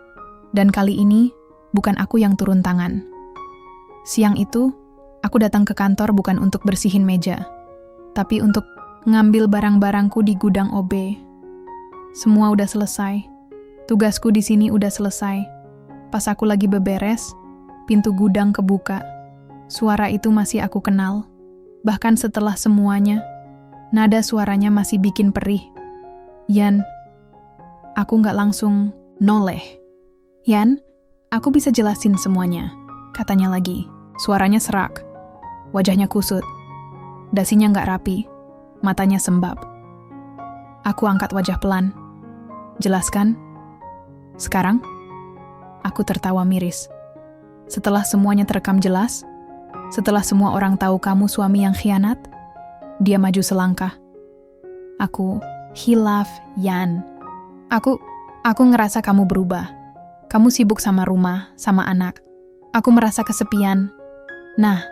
Dan kali ini, bukan aku yang turun tangan. Siang itu, aku datang ke kantor bukan untuk bersihin meja, tapi untuk ngambil barang-barangku di gudang OB. Semua udah selesai. Tugasku di sini udah selesai. Pas aku lagi beberes, pintu gudang kebuka. Suara itu masih aku kenal. Bahkan setelah semuanya, nada suaranya masih bikin perih. Yan, aku nggak langsung noleh. Yan, aku bisa jelasin semuanya, katanya lagi. Suaranya serak, wajahnya kusut, dasinya nggak rapi, matanya sembab. Aku angkat wajah pelan. Jelaskan? Sekarang? Aku tertawa miris. Setelah semuanya terekam jelas, setelah semua orang tahu kamu suami yang khianat, dia maju selangkah. Aku, hilaf, Yan. Aku ngerasa kamu berubah. Kamu sibuk sama rumah, sama anak. Aku merasa kesepian. Nah,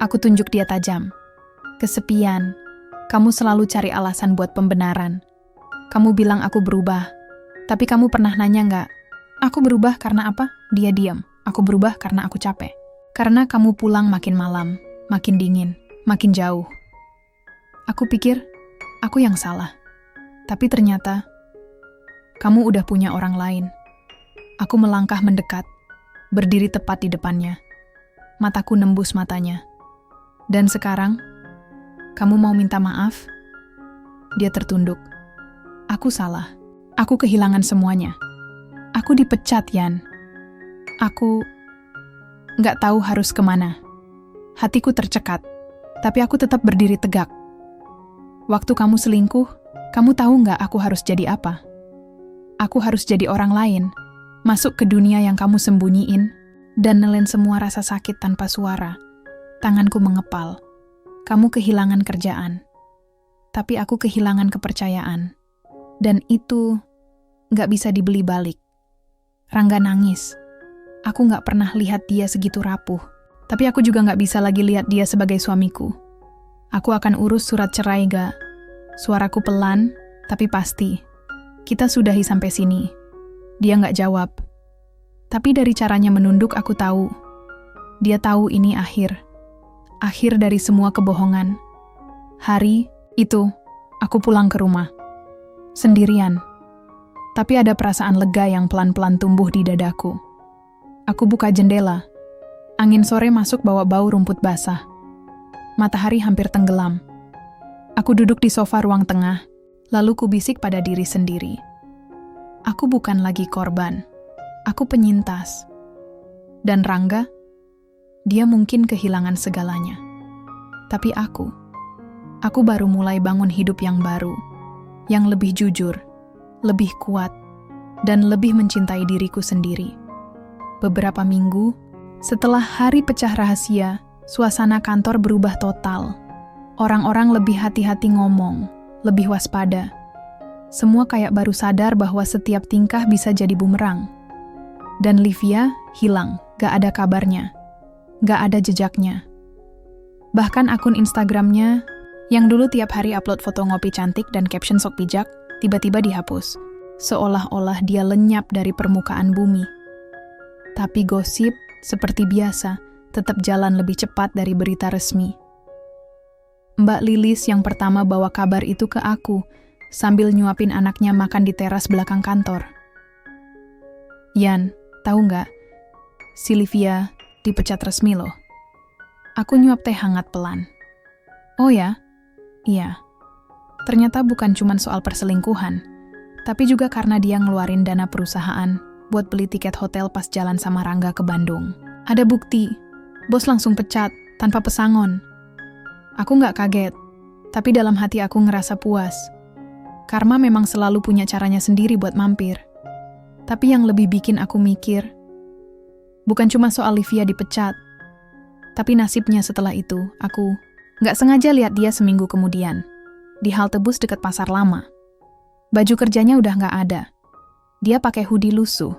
aku tunjuk dia tajam. Kesepian. Kamu selalu cari alasan buat pembenaran. Kamu bilang aku berubah. Tapi kamu pernah nanya nggak? Aku berubah karena apa? Dia diam. Aku berubah karena aku capek. Karena kamu pulang makin malam, makin dingin, makin jauh. Aku pikir, aku yang salah. Tapi ternyata, kamu udah punya orang lain. Aku melangkah mendekat, berdiri tepat di depannya. Mataku nembus matanya. Dan sekarang, kamu mau minta maaf? Dia tertunduk. Aku salah. Aku kehilangan semuanya. Aku dipecat, Yan. Aku nggak tahu harus kemana. Hatiku tercekat, tapi aku tetap berdiri tegak. Waktu kamu selingkuh, kamu tahu nggak aku harus jadi apa? Aku harus jadi orang lain. Masuk ke dunia yang kamu sembunyiin, dan nelen semua rasa sakit tanpa suara. Tanganku mengepal. Kamu kehilangan kerjaan. Tapi aku kehilangan kepercayaan. Dan itu nggak bisa dibeli balik. Rangga nangis. Aku nggak pernah lihat dia segitu rapuh. Tapi aku juga nggak bisa lagi lihat dia sebagai suamiku. Aku akan urus surat cerai, Ga. Suaraku pelan, tapi pasti. Kita sudahi sampai sini. Dia nggak jawab. Tapi dari caranya menunduk aku tahu. Dia tahu ini akhir. Akhir dari semua kebohongan. Hari itu, aku pulang ke rumah. Sendirian. Tapi ada perasaan lega yang pelan-pelan tumbuh di dadaku. Aku buka jendela. Angin sore masuk bawa bau rumput basah. Matahari hampir tenggelam. Aku duduk di sofa ruang tengah, lalu kubisik pada diri sendiri. Aku bukan lagi korban. Aku penyintas. Dan Rangga, dia mungkin kehilangan segalanya. Tapi aku baru mulai bangun hidup yang baru, yang lebih jujur, lebih kuat, dan lebih mencintai diriku sendiri. Beberapa minggu setelah hari pecah rahasia, Suasana kantor berubah total. Orang-orang lebih hati-hati ngomong, lebih waspada. Semua kayak baru sadar bahwa setiap tingkah bisa jadi bumerang. Dan Livia hilang, gak ada kabarnya. Gak ada jejaknya. Bahkan akun Instagramnya, yang dulu tiap hari upload foto ngopi cantik dan caption sok bijak, tiba-tiba dihapus. Seolah-olah dia lenyap dari permukaan bumi. Tapi gosip, seperti biasa, tetap jalan lebih cepat dari berita resmi. Mbak Lilis yang pertama bawa kabar itu ke aku, sambil nyuapin anaknya makan di teras belakang kantor. Yan, tahu nggak? Si Livia dipecat resmi loh. Aku nyuap teh hangat pelan. Oh ya? Iya. Ternyata bukan cuma soal perselingkuhan, tapi juga karena dia ngeluarin dana perusahaan buat beli tiket hotel pas jalan sama Rangga ke Bandung. Ada bukti. Bos langsung pecat, tanpa pesangon. Aku nggak kaget, tapi dalam hati aku ngerasa puas. Karma memang selalu punya caranya sendiri buat mampir. Tapi yang lebih bikin aku mikir, bukan cuma soal Livia dipecat, tapi nasibnya setelah itu. Aku nggak sengaja lihat dia seminggu kemudian, di halte bus dekat Pasar Lama. Baju kerjanya udah nggak ada. Dia pakai hoodie lusuh,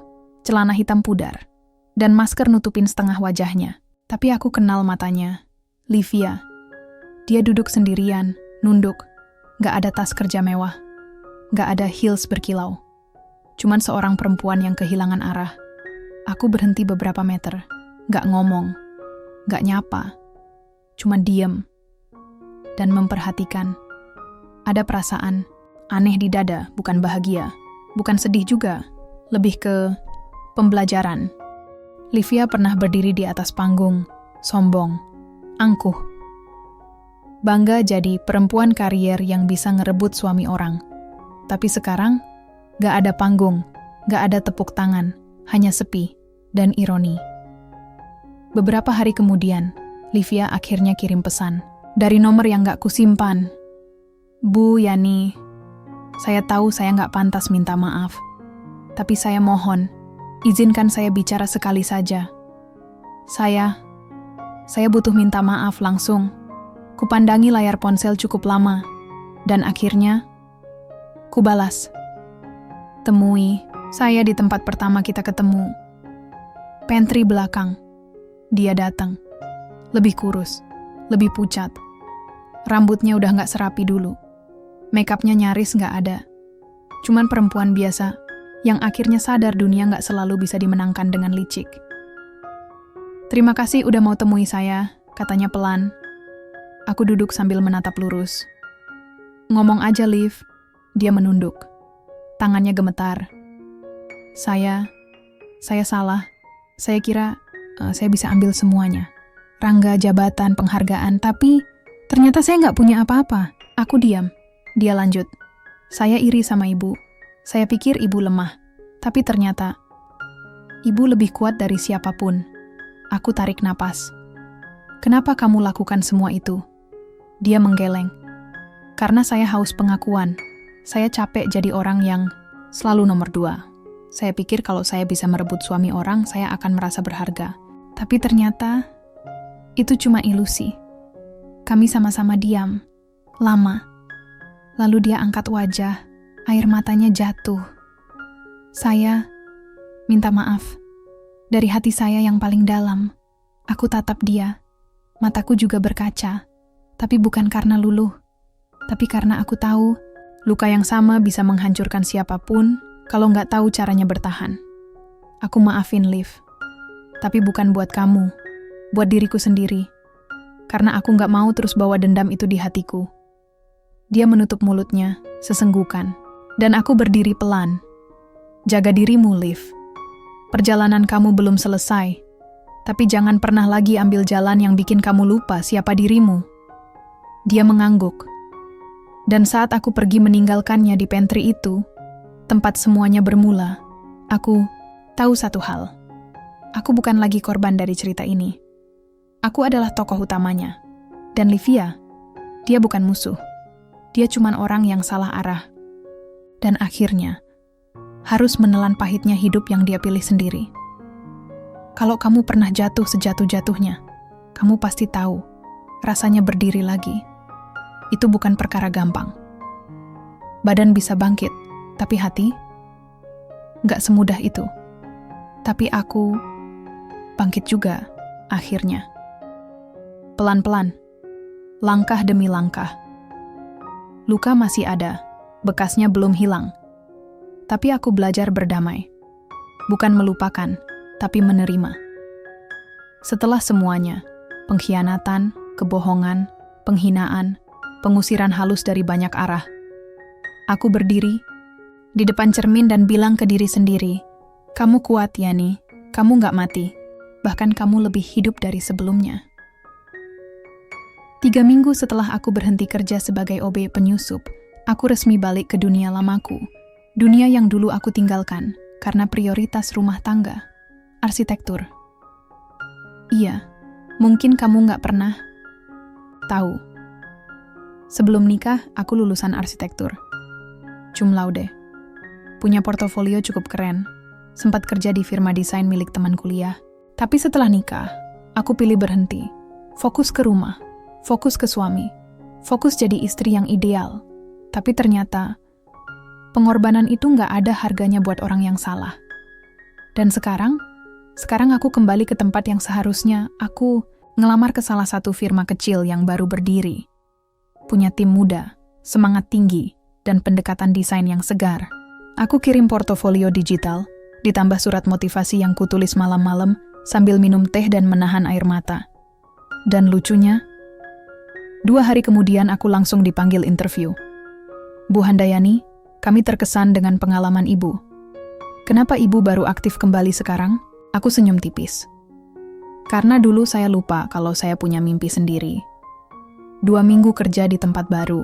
celana hitam pudar, dan masker nutupin setengah wajahnya. Tapi aku kenal matanya. Livia. Dia duduk sendirian, nunduk. Gak ada tas kerja mewah. Gak ada heels berkilau. Cuman seorang perempuan yang kehilangan arah. Aku berhenti beberapa meter. Gak ngomong. Gak nyapa. Cuman diem. Dan memperhatikan. Ada perasaan aneh di dada, bukan bahagia. Bukan sedih juga. Lebih ke pembelajaran. Livia pernah berdiri di atas panggung, sombong, angkuh. Bangga jadi perempuan karier yang bisa ngerebut suami orang. Tapi sekarang, gak ada panggung, gak ada tepuk tangan, hanya sepi dan ironi. Beberapa hari kemudian, Livia akhirnya kirim pesan. Dari nomor yang gak kusimpan. Bu Yani, saya tahu saya gak pantas minta maaf. Tapi saya mohon, izinkan saya bicara sekali saja. Saya butuh minta maaf langsung. Kupandangi layar ponsel cukup lama. Dan akhirnya, kubalas. Temui saya di tempat pertama kita ketemu. Pantry belakang. Dia datang. Lebih kurus, lebih pucat. Rambutnya udah gak serapi dulu. Makeupnya nyaris gak ada. Cuman perempuan biasa yang akhirnya sadar dunia gak selalu bisa dimenangkan dengan licik. Terima kasih udah mau temui saya, katanya pelan. Aku duduk sambil menatap lurus. Ngomong aja, Liv. Dia menunduk. Tangannya gemetar. Saya salah. Saya kira saya bisa ambil semuanya. Rangga, jabatan, penghargaan, tapi ternyata saya gak punya apa-apa. Aku diam. Dia lanjut. Saya iri sama ibu. Saya pikir ibu lemah, tapi ternyata ibu lebih kuat dari siapapun. Aku tarik napas. Kenapa kamu lakukan semua itu? Dia menggeleng. Karena saya haus pengakuan. Saya capek jadi orang yang selalu nomor 2. Saya pikir kalau saya bisa merebut suami orang, saya akan merasa berharga. Tapi ternyata itu cuma ilusi. Kami sama-sama diam, lama. Lalu dia angkat wajah. Air matanya jatuh. Saya minta maaf. Dari hati saya yang paling dalam, aku tatap dia. Mataku juga berkaca. Tapi bukan karena luluh. Tapi karena aku tahu, luka yang sama bisa menghancurkan siapapun kalau nggak tahu caranya bertahan. Aku maafin, Liv. Tapi bukan buat kamu. Buat diriku sendiri. Karena aku nggak mau terus bawa dendam itu di hatiku. Dia menutup mulutnya, sesenggukan. Dan aku berdiri pelan. Jaga dirimu, Liv. Perjalanan kamu belum selesai. Tapi jangan pernah lagi ambil jalan yang bikin kamu lupa siapa dirimu. Dia mengangguk. Dan saat aku pergi meninggalkannya di pantry itu, tempat semuanya bermula, aku tahu satu hal. Aku bukan lagi korban dari cerita ini. Aku adalah tokoh utamanya. Dan Livia, dia bukan musuh. Dia cuman orang yang salah arah. Dan akhirnya, harus menelan pahitnya hidup yang dia pilih sendiri. Kalau kamu pernah jatuh sejatuh-jatuhnya, kamu pasti tahu, rasanya berdiri lagi. Itu bukan perkara gampang. Badan bisa bangkit, tapi hati? Gak semudah itu. Tapi aku bangkit juga, akhirnya. Pelan-pelan, langkah demi langkah. Luka masih ada, bekasnya belum hilang. Tapi aku belajar berdamai. Bukan melupakan, tapi menerima. Setelah semuanya, pengkhianatan, kebohongan, penghinaan, pengusiran halus dari banyak arah, aku berdiri di depan cermin dan bilang ke diri sendiri, kamu kuat, Yani. Kamu gak mati. Bahkan kamu lebih hidup dari sebelumnya. 3 minggu setelah aku berhenti kerja sebagai OB penyusup, aku resmi balik ke dunia lamaku. Dunia yang dulu aku tinggalkan karena prioritas rumah tangga, arsitektur. Iya, mungkin kamu gak pernah tahu. Sebelum nikah, aku lulusan arsitektur. Cum laude. Punya portofolio cukup keren. Sempat kerja di firma desain milik teman kuliah. Tapi setelah nikah, aku pilih berhenti. Fokus ke rumah, fokus ke suami, fokus jadi istri yang ideal. Tapi ternyata, pengorbanan itu gak ada harganya buat orang yang salah. Dan sekarang aku kembali ke tempat yang seharusnya aku ngelamar ke salah satu firma kecil yang baru berdiri. Punya tim muda, semangat tinggi, dan pendekatan desain yang segar. Aku kirim portofolio digital, ditambah surat motivasi yang kutulis malam-malam sambil minum teh dan menahan air mata. Dan lucunya, 2 hari kemudian aku langsung dipanggil interview. Bu Handayani, kami terkesan dengan pengalaman ibu. Kenapa ibu baru aktif kembali sekarang? Aku senyum tipis. Karena dulu saya lupa kalau saya punya mimpi sendiri. 2 minggu kerja di tempat baru,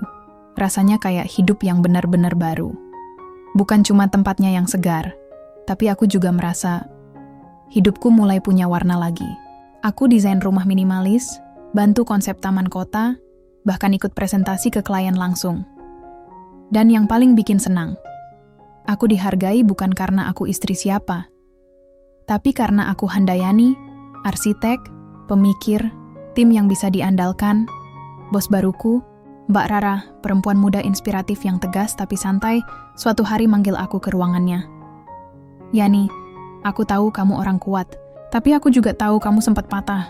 rasanya kayak hidup yang benar-benar baru. Bukan cuma tempatnya yang segar, tapi aku juga merasa hidupku mulai punya warna lagi. Aku desain rumah minimalis, bantu konsep taman kota, bahkan ikut presentasi ke klien langsung. Dan yang paling bikin senang, aku dihargai bukan karena aku istri siapa, tapi karena aku Handayani, arsitek, pemikir, tim yang bisa diandalkan, bos baruku, Mbak Rara, perempuan muda inspiratif yang tegas tapi santai, suatu hari manggil aku ke ruangannya. Yani, aku tahu kamu orang kuat, tapi aku juga tahu kamu sempat patah.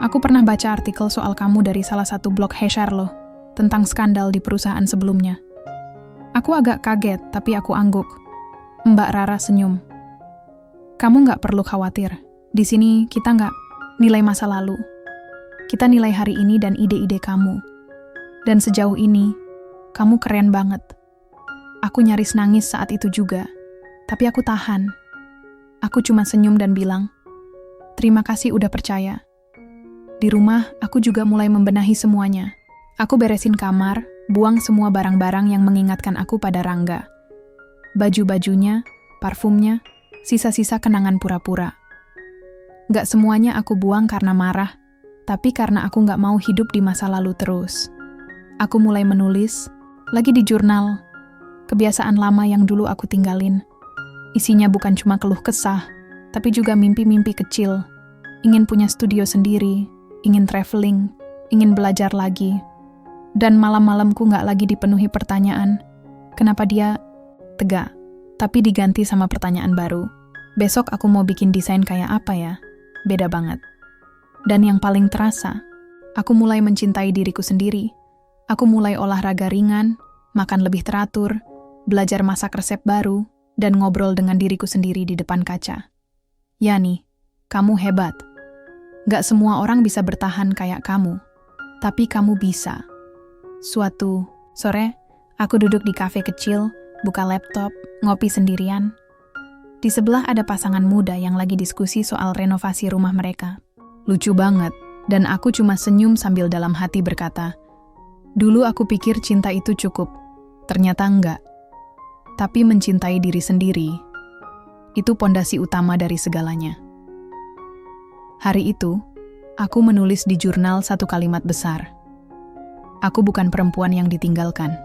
Aku pernah baca artikel soal kamu dari salah satu blog HR loh, tentang skandal di perusahaan sebelumnya. Aku agak kaget, tapi aku angguk. Mbak Rara senyum. Kamu nggak perlu khawatir. Di sini kita nggak nilai masa lalu. Kita nilai hari ini dan ide-ide kamu. Dan sejauh ini, kamu keren banget. Aku nyaris nangis saat itu juga. Tapi aku tahan. Aku cuma senyum dan bilang, terima kasih udah percaya. Di rumah, aku juga mulai membenahi semuanya. Aku beresin kamar, buang semua barang-barang yang mengingatkan aku pada Rangga. Baju-bajunya, parfumnya, sisa-sisa kenangan pura-pura. Gak semuanya aku buang karena marah, tapi karena aku gak mau hidup di masa lalu terus. Aku mulai menulis, lagi di jurnal, kebiasaan lama yang dulu aku tinggalin. Isinya bukan cuma keluh kesah, tapi juga mimpi-mimpi kecil. Ingin punya studio sendiri, ingin traveling, ingin belajar lagi. Dan malam-malamku gak lagi dipenuhi pertanyaan, kenapa dia tegak, tapi diganti sama pertanyaan baru. Besok aku mau bikin desain kayak apa ya? Beda banget. Dan yang paling terasa, aku mulai mencintai diriku sendiri. Aku mulai olahraga ringan, makan lebih teratur, belajar masak resep baru, dan ngobrol dengan diriku sendiri di depan kaca. Yani, kamu hebat. Gak semua orang bisa bertahan kayak kamu, tapi kamu bisa. Suatu sore, aku duduk di kafe kecil, buka laptop, ngopi sendirian. Di sebelah ada pasangan muda yang lagi diskusi soal renovasi rumah mereka. Lucu banget, dan aku cuma senyum sambil dalam hati berkata, dulu aku pikir cinta itu cukup, ternyata enggak. Tapi mencintai diri sendiri, itu pondasi utama dari segalanya. Hari itu, aku menulis di jurnal satu kalimat besar. Aku bukan perempuan yang ditinggalkan.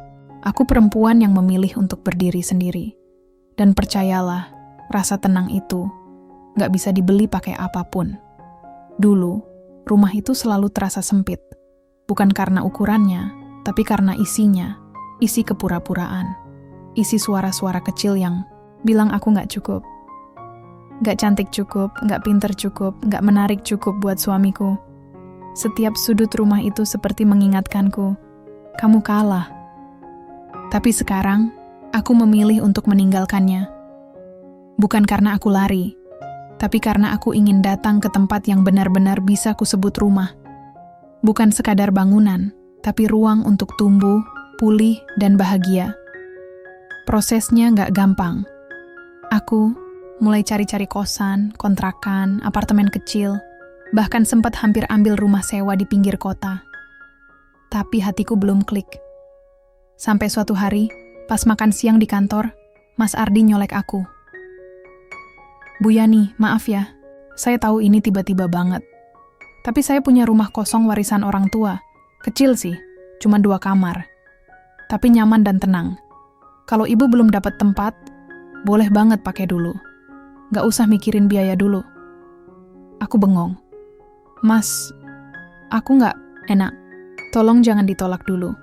Aku perempuan yang memilih untuk berdiri sendiri. Dan percayalah, rasa tenang itu gak bisa dibeli pakai apapun. Dulu, rumah itu selalu terasa sempit. Bukan karena ukurannya, tapi karena isinya, isi kepura-puraan. Isi suara-suara kecil yang bilang aku nggak cukup. Nggak cantik cukup, nggak pinter cukup, nggak menarik cukup buat suamiku. Setiap sudut rumah itu seperti mengingatkanku, kamu kalah. Tapi sekarang, aku memilih untuk meninggalkannya. Bukan karena aku lari, tapi karena aku ingin datang ke tempat yang benar-benar bisa kusebut rumah. Bukan sekadar bangunan, tapi ruang untuk tumbuh, pulih, dan bahagia. Prosesnya nggak gampang. Aku mulai cari-cari kosan, kontrakan, apartemen kecil, bahkan sempat hampir ambil rumah sewa di pinggir kota. Tapi hatiku belum klik. Sampai suatu hari, pas makan siang di kantor, Mas Ardi nyolek aku. Bu Yani, maaf ya, saya tahu ini tiba-tiba banget. Tapi saya punya rumah kosong warisan orang tua. Kecil sih, cuma 2 kamar. Tapi nyaman dan tenang. Kalau ibu belum dapat tempat, boleh banget pakai dulu. Gak usah mikirin biaya dulu. Aku bengong. Mas, aku gak enak. Tolong jangan ditolak dulu.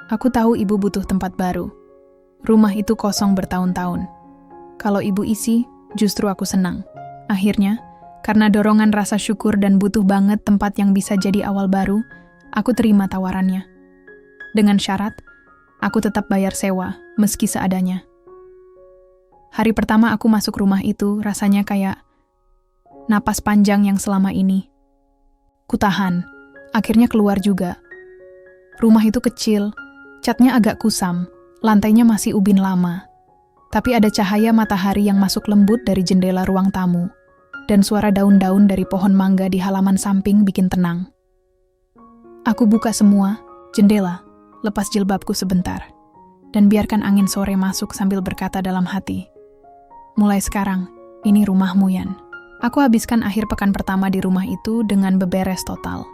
Aku tahu ibu butuh tempat baru. Rumah itu kosong bertahun-tahun. Kalau ibu isi, justru aku senang. Akhirnya, karena dorongan rasa syukur dan butuh banget tempat yang bisa jadi awal baru, aku terima tawarannya. Dengan syarat, aku tetap bayar sewa, meski seadanya. Hari pertama aku masuk rumah itu, rasanya kayak napas panjang yang selama ini. Kutahan, akhirnya keluar juga. Rumah itu kecil, catnya agak kusam, lantainya masih ubin lama. Tapi ada cahaya matahari yang masuk lembut dari jendela ruang tamu, dan suara daun-daun dari pohon mangga di halaman samping bikin tenang. Aku buka semua jendela, lepas jilbabku sebentar, dan biarkan angin sore masuk sambil berkata dalam hati, mulai sekarang, ini rumahmu, Yan. Aku habiskan akhir pekan pertama di rumah itu dengan beberes total.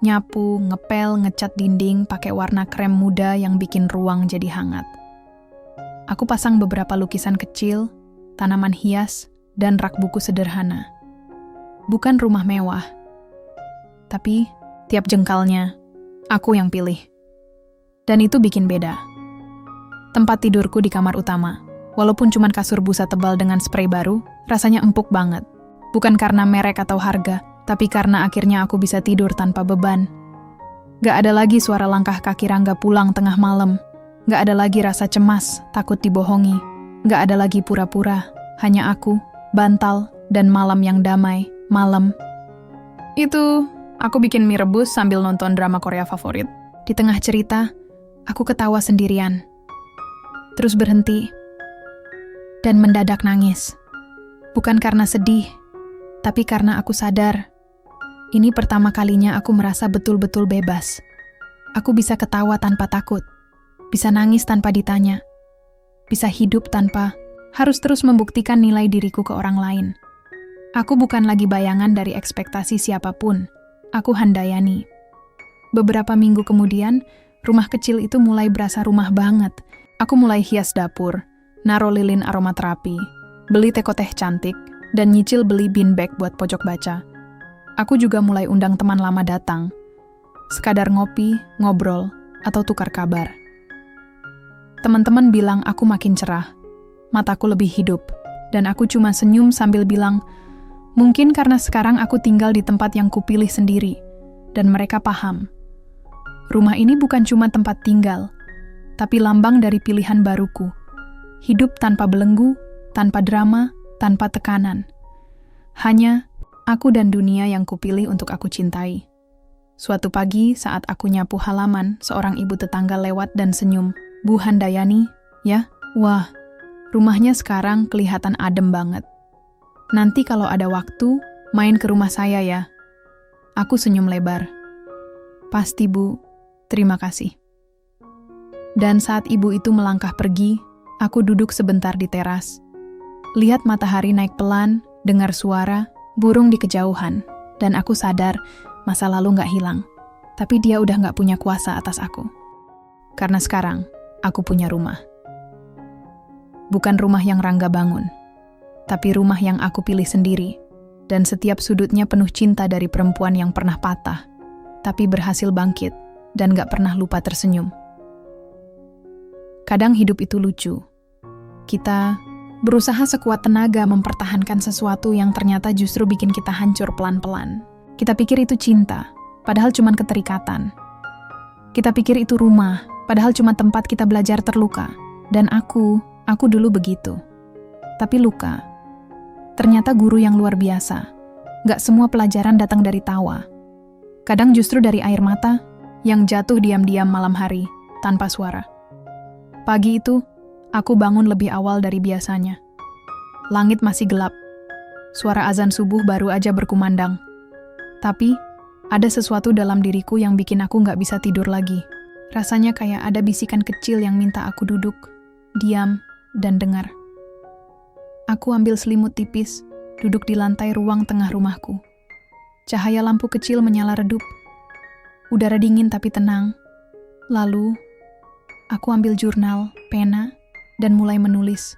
Nyapu, ngepel, ngecat dinding pakai warna krem muda yang bikin ruang jadi hangat. Aku pasang beberapa lukisan kecil, tanaman hias, dan rak buku sederhana. Bukan rumah mewah, tapi tiap jengkalnya, aku yang pilih. Dan itu bikin beda. Tempat tidurku di kamar utama, walaupun cuma kasur busa tebal dengan spray baru, rasanya empuk banget. Bukan karena merek atau harga, tapi karena akhirnya aku bisa tidur tanpa beban. Gak ada lagi suara langkah kaki Rangga pulang tengah malam. Gak ada lagi rasa cemas, takut dibohongi. Gak ada lagi pura-pura, hanya aku, bantal, dan malam yang damai, malam. Itu, aku bikin mie rebus sambil nonton drama Korea favorit. Di tengah cerita, aku ketawa sendirian. Terus berhenti, dan mendadak nangis. Bukan karena sedih, tapi karena aku sadar, ini pertama kalinya aku merasa betul-betul bebas. Aku bisa ketawa tanpa takut. Bisa nangis tanpa ditanya, bisa hidup tanpa harus terus membuktikan nilai diriku ke orang lain. Aku bukan lagi bayangan dari ekspektasi siapapun, aku Handayani. Beberapa minggu kemudian, rumah kecil itu mulai berasa rumah banget. Aku mulai hias dapur, naro lilin aromaterapi, beli teko teh cantik, dan nyicil beli bean bag buat pojok baca. Aku juga mulai undang teman lama datang, sekadar ngopi, ngobrol, atau tukar kabar. Teman-teman bilang aku makin cerah, mataku lebih hidup, dan aku cuma senyum sambil bilang, mungkin karena sekarang aku tinggal di tempat yang kupilih sendiri, dan mereka paham. Rumah ini bukan cuma tempat tinggal, tapi lambang dari pilihan baruku. Hidup tanpa belenggu, tanpa drama, tanpa tekanan. Hanya aku dan dunia yang kupilih untuk aku cintai. Suatu pagi saat aku nyapu halaman, seorang ibu tetangga lewat dan senyum. Bu Handayani, ya? Wah, rumahnya sekarang kelihatan adem banget. Nanti kalau ada waktu, main ke rumah saya ya. Aku senyum lebar. Pasti, Bu. Terima kasih. Dan saat ibu itu melangkah pergi, aku duduk sebentar di teras. Lihat matahari naik pelan, dengar suara, burung di kejauhan, dan aku sadar masa lalu gak hilang. Tapi dia udah gak punya kuasa atas aku. Karena sekarang, aku punya rumah. Bukan rumah yang Rangga bangun, tapi rumah yang aku pilih sendiri. dan setiap sudutnya penuh cinta dari perempuan yang pernah patah, tapi berhasil bangkit dan gak pernah lupa tersenyum. Kadang hidup itu lucu. Kita berusaha sekuat tenaga mempertahankan sesuatu yang ternyata justru bikin kita hancur pelan-pelan. Kita pikir itu cinta, padahal cuma keterikatan. Kita pikir itu rumah, padahal cuma tempat kita belajar terluka. Dan aku dulu begitu. Tapi luka, ternyata guru yang luar biasa. Gak semua pelajaran datang dari tawa. Kadang justru dari air mata yang jatuh diam-diam malam hari, tanpa suara. Pagi itu, aku bangun lebih awal dari biasanya. Langit masih gelap. Suara azan subuh baru aja berkumandang. Tapi, ada sesuatu dalam diriku yang bikin aku gak bisa tidur lagi. Rasanya kayak ada bisikan kecil yang minta aku duduk, diam, dan dengar. Aku ambil selimut tipis, duduk di lantai ruang tengah rumahku. Cahaya lampu kecil menyala redup. Udara dingin tapi tenang. Lalu, aku ambil jurnal, pena, dan mulai menulis.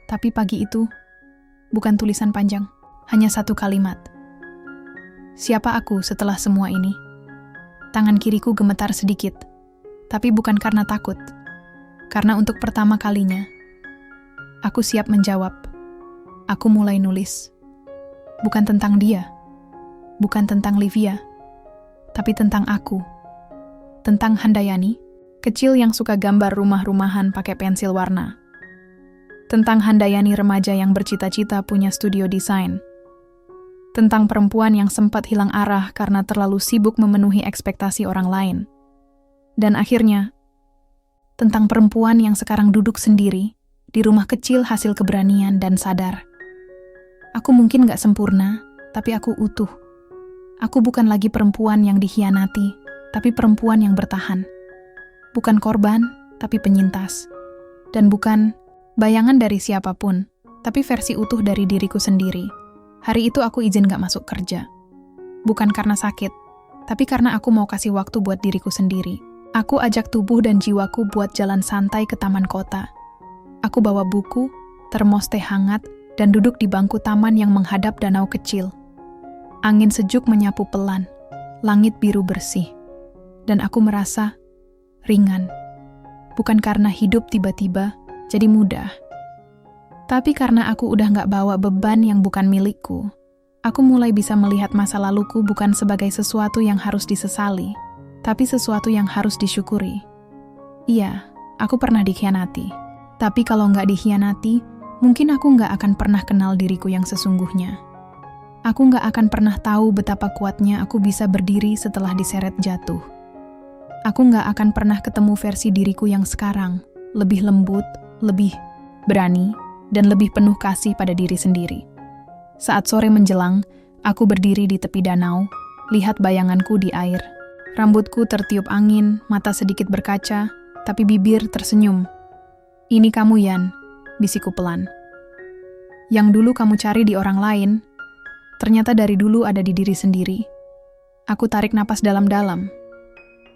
Tapi pagi itu, bukan tulisan panjang, hanya satu kalimat. Siapa aku setelah semua ini? Tangan kiriku gemetar sedikit, tapi bukan karena takut. Karena untuk pertama kalinya, aku siap menjawab. Aku mulai nulis. Bukan tentang dia, bukan tentang Livia, tapi tentang aku. Tentang Handayani, kecil yang suka gambar rumah-rumahan pakai pensil warna. Tentang Handayani remaja yang bercita-cita punya studio desain. Tentang perempuan yang sempat hilang arah karena terlalu sibuk memenuhi ekspektasi orang lain. Dan akhirnya, tentang perempuan yang sekarang duduk sendiri di rumah kecil hasil keberanian dan sadar. Aku mungkin gak sempurna, tapi aku utuh. Aku bukan lagi perempuan yang dikhianati, tapi perempuan yang bertahan. Bukan korban, tapi penyintas. Dan bukan bayangan dari siapapun, tapi versi utuh dari diriku sendiri. Hari itu aku izin gak masuk kerja. Bukan karena sakit, tapi karena aku mau kasih waktu buat diriku sendiri. Aku ajak tubuh dan jiwaku buat jalan santai ke taman kota. Aku bawa buku, termos teh hangat, dan duduk di bangku taman yang menghadap danau kecil. Angin sejuk menyapu pelan, langit biru bersih. Dan aku merasa ringan. Bukan karena hidup tiba-tiba jadi mudah. Tapi karena aku udah gak bawa beban yang bukan milikku. Aku mulai bisa melihat masa laluku bukan sebagai sesuatu yang harus disesali, tapi sesuatu yang harus disyukuri. Iya, aku pernah dikhianati. Tapi kalau nggak dikhianati, mungkin aku nggak akan pernah kenal diriku yang sesungguhnya. Aku nggak akan pernah tahu betapa kuatnya aku bisa berdiri setelah diseret jatuh. Aku nggak akan pernah ketemu versi diriku yang sekarang, lebih lembut, lebih berani, dan lebih penuh kasih pada diri sendiri. Saat sore menjelang, aku berdiri di tepi danau, lihat bayanganku di air. Rambutku tertiup angin, mata sedikit berkaca, tapi bibir tersenyum. Ini kamu, Yan, bisiku pelan. Yang dulu kamu cari di orang lain, ternyata dari dulu ada di diri sendiri. Aku tarik napas dalam-dalam.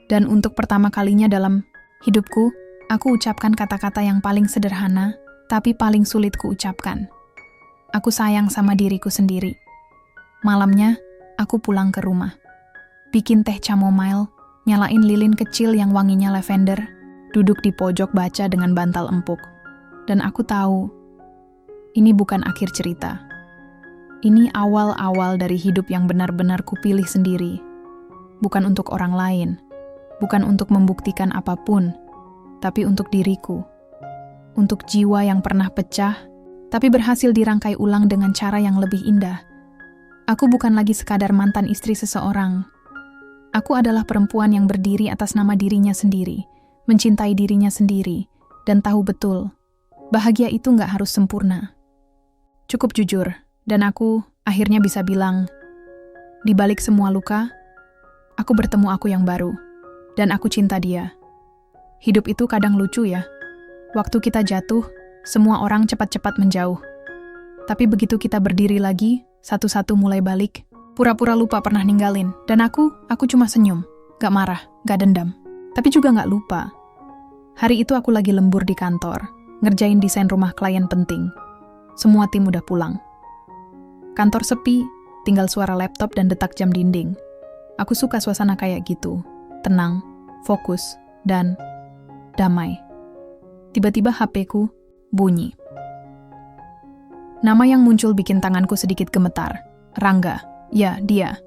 Dan untuk pertama kalinya dalam hidupku, aku ucapkan kata-kata yang paling sederhana, tapi paling sulit kuucapkan. Aku sayang sama diriku sendiri. Malamnya, aku pulang ke rumah. Bikin teh chamomile, nyalain lilin kecil yang wanginya lavender, duduk di pojok baca dengan bantal empuk. Dan aku tahu, ini bukan akhir cerita. Ini awal-awal dari hidup yang benar-benar kupilih sendiri. Bukan untuk orang lain, bukan untuk membuktikan apapun, tapi untuk diriku. Untuk jiwa yang pernah pecah, tapi berhasil dirangkai ulang dengan cara yang lebih indah. Aku bukan lagi sekadar mantan istri seseorang. Aku adalah perempuan yang berdiri atas nama dirinya sendiri, mencintai dirinya sendiri, dan tahu betul, bahagia itu nggak harus sempurna. Cukup jujur, dan aku akhirnya bisa bilang, di balik semua luka, aku bertemu aku yang baru, dan aku cinta dia. Hidup itu kadang lucu ya. Waktu kita jatuh, semua orang cepat-cepat menjauh. Tapi begitu kita berdiri lagi, satu-satu mulai balik, pura-pura lupa pernah ninggalin. Dan aku cuma senyum, gak marah, gak dendam. Tapi juga gak lupa. Hari itu aku lagi lembur di kantor, ngerjain desain rumah klien penting. Semua tim udah pulang. Kantor sepi, tinggal suara laptop dan detak jam dinding. Aku suka suasana kayak gitu, tenang, fokus, dan damai. Tiba-tiba HP-ku bunyi. Nama yang muncul bikin tanganku sedikit gemetar. Rangga, ya dia.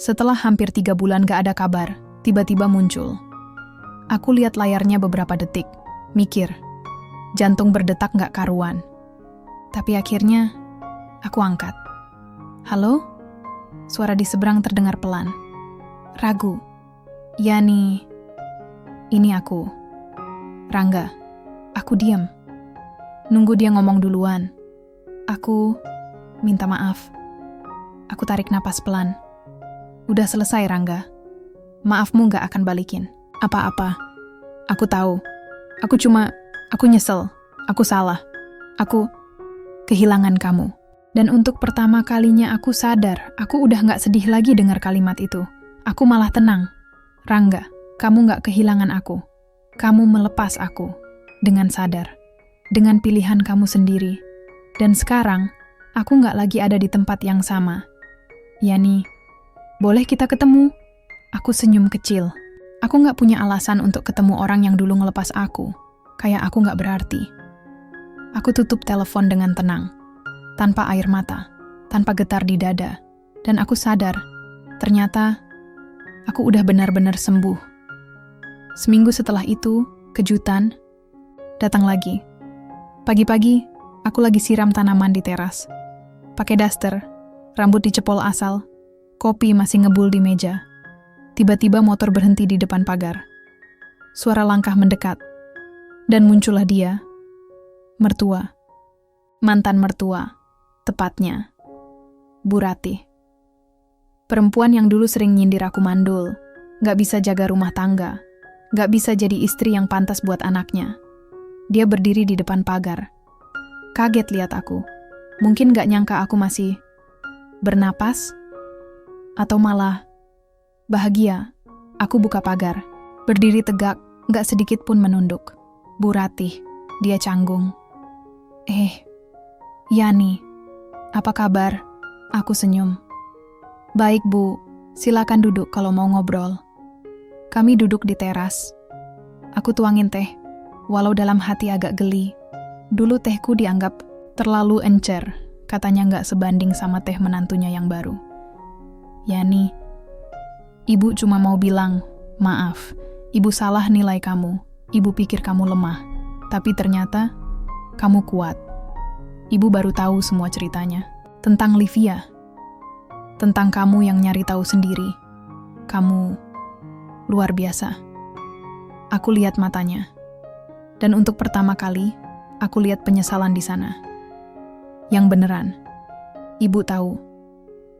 Setelah hampir 3 bulan gak ada kabar, tiba-tiba muncul. Aku lihat layarnya beberapa detik, mikir. Jantung berdetak gak karuan. Tapi akhirnya, aku angkat. Halo? Suara di seberang terdengar pelan. Ragu. Yani, ini aku. Rangga. Aku diam. Nunggu dia ngomong duluan. Aku minta maaf. Aku tarik napas pelan. Udah selesai, Rangga. Maafmu gak akan balikin. Apa-apa. Aku tahu. Aku nyesel. Aku salah. Aku kehilangan kamu. Dan untuk pertama kalinya aku sadar, aku udah gak sedih lagi dengar kalimat itu. Aku malah tenang. Rangga, kamu gak kehilangan aku. Kamu melepas aku. Dengan sadar. Dengan pilihan kamu sendiri. Dan sekarang, aku gak lagi ada di tempat yang sama. Yani, boleh kita ketemu? Aku senyum kecil. Aku gak punya alasan untuk ketemu orang yang dulu ngelepas aku. Kayak aku gak berarti. Aku tutup telepon dengan tenang. Tanpa air mata. Tanpa getar di dada. Dan aku sadar, ternyata aku udah benar-benar sembuh. Seminggu setelah itu, kejutan datang lagi. Pagi-pagi, aku lagi siram tanaman di teras. Pakai daster, rambut dicepol asal, kopi masih ngebul di meja. Tiba-tiba motor berhenti di depan pagar. Suara langkah mendekat. Dan muncullah dia. Mertua. Mantan mertua. Tepatnya. Bu Ratih. Perempuan yang dulu sering nyindir aku mandul. Gak bisa jaga rumah tangga. Gak bisa jadi istri yang pantas buat anaknya. Dia berdiri di depan pagar. Kaget lihat aku. Mungkin gak nyangka aku masih bernapas. Atau malah bahagia. Aku buka pagar. Berdiri tegak, gak sedikit pun menunduk. Bu Ratih, dia canggung. Yani, apa kabar? Aku senyum. Baik Bu, silakan duduk kalau mau ngobrol. Kami duduk di teras. Aku tuangin teh, walau dalam hati agak geli. Dulu tehku dianggap terlalu encer, katanya gak sebanding sama teh menantunya yang baru. Yani, Ibu cuma mau bilang, maaf, Ibu salah nilai kamu. Ibu pikir kamu lemah, tapi ternyata kamu kuat. Ibu baru tahu semua ceritanya. Tentang Livia. Tentang kamu yang nyari tahu sendiri. Kamu luar biasa. Aku lihat matanya. Dan untuk pertama kali, aku lihat penyesalan di sana. Yang beneran. Ibu tahu.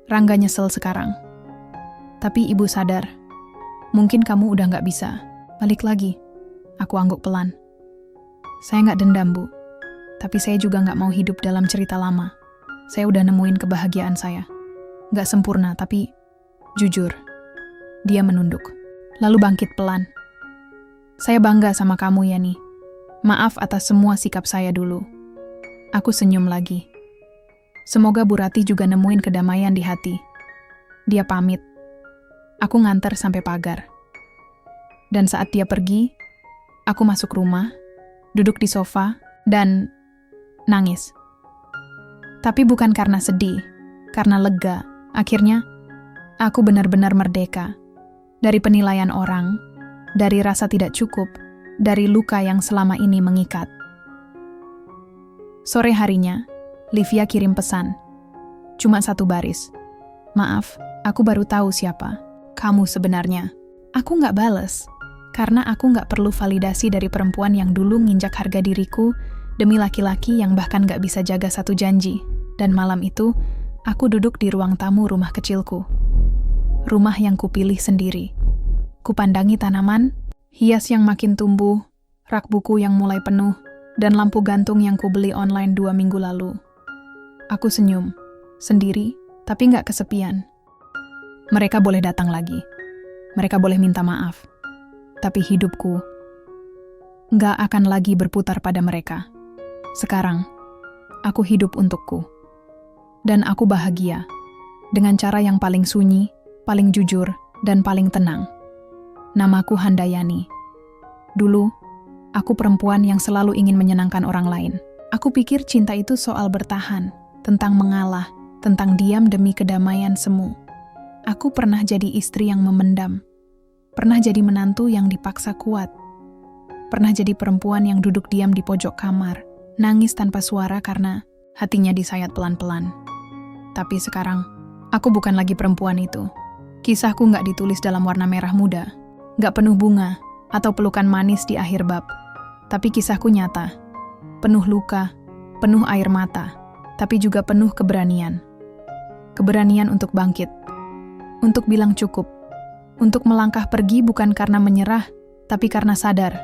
Rangga nyesel sekarang. Tapi ibu sadar. Mungkin kamu udah gak bisa. Balik lagi. Aku angguk pelan. Saya gak dendam, Bu. Tapi saya juga gak mau hidup dalam cerita lama. Saya udah nemuin kebahagiaan saya. Gak sempurna, tapi jujur. Dia menunduk. Lalu bangkit pelan. Saya bangga sama kamu, Yani. Maaf atas semua sikap saya dulu. Aku senyum lagi. Semoga Bu Ratih juga nemuin kedamaian di hati. Dia pamit. Aku nganter sampai pagar. Dan saat dia pergi, aku masuk rumah, duduk di sofa, dan nangis. Tapi bukan karena sedih, karena lega. Akhirnya, aku benar-benar merdeka. Dari penilaian orang, dari rasa tidak cukup, dari luka yang selama ini mengikat. Sore harinya, Livia kirim pesan. Cuma 1 baris. Maaf, aku baru tahu siapa kamu sebenarnya. Aku gak bales, karena aku gak perlu validasi dari perempuan yang dulu nginjak harga diriku demi laki-laki yang bahkan gak bisa jaga satu janji. Dan malam itu, aku duduk di ruang tamu rumah kecilku. Rumah yang kupilih sendiri. Kupandangi tanaman, hias yang makin tumbuh, rak buku yang mulai penuh, dan lampu gantung yang kubeli online 2 minggu lalu. Aku senyum, sendiri, tapi gak kesepian. Mereka boleh datang lagi. Mereka boleh minta maaf. Tapi hidupku gak akan lagi berputar pada mereka. Sekarang, aku hidup untukku. Dan aku bahagia. Dengan cara yang paling sunyi, paling jujur, dan paling tenang. Namaku Handayani. Dulu, aku perempuan yang selalu ingin menyenangkan orang lain. Aku pikir cinta itu soal bertahan, tentang mengalah, tentang diam demi kedamaian semu. Aku pernah jadi istri yang memendam. Pernah jadi menantu yang dipaksa kuat. Pernah jadi perempuan yang duduk diam di pojok kamar, nangis tanpa suara karena hatinya disayat pelan-pelan. Tapi sekarang, aku bukan lagi perempuan itu. Kisahku nggak ditulis dalam warna merah muda, nggak penuh bunga, atau pelukan manis di akhir bab. Tapi kisahku nyata, penuh luka, penuh air mata, tapi juga penuh keberanian. Keberanian untuk bangkit, untuk bilang cukup, untuk melangkah pergi bukan karena menyerah, tapi karena sadar,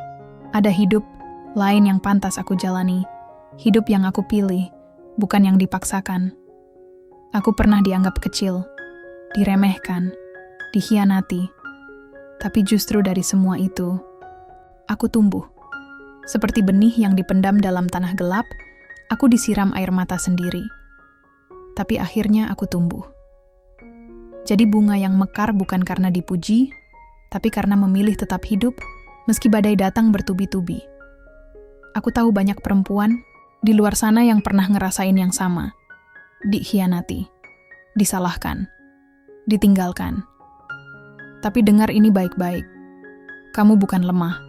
ada hidup lain yang pantas aku jalani, hidup yang aku pilih, bukan yang dipaksakan. Aku pernah dianggap kecil, diremehkan, dikhianati, tapi justru dari semua itu, aku tumbuh. Seperti benih yang dipendam dalam tanah gelap, aku disiram air mata sendiri. Tapi akhirnya aku tumbuh. Jadi bunga yang mekar bukan karena dipuji, tapi karena memilih tetap hidup, meski badai datang bertubi-tubi. Aku tahu banyak perempuan di luar sana yang pernah ngerasain yang sama. Dikhianati, disalahkan, ditinggalkan. Tapi dengar ini baik-baik. Kamu bukan lemah.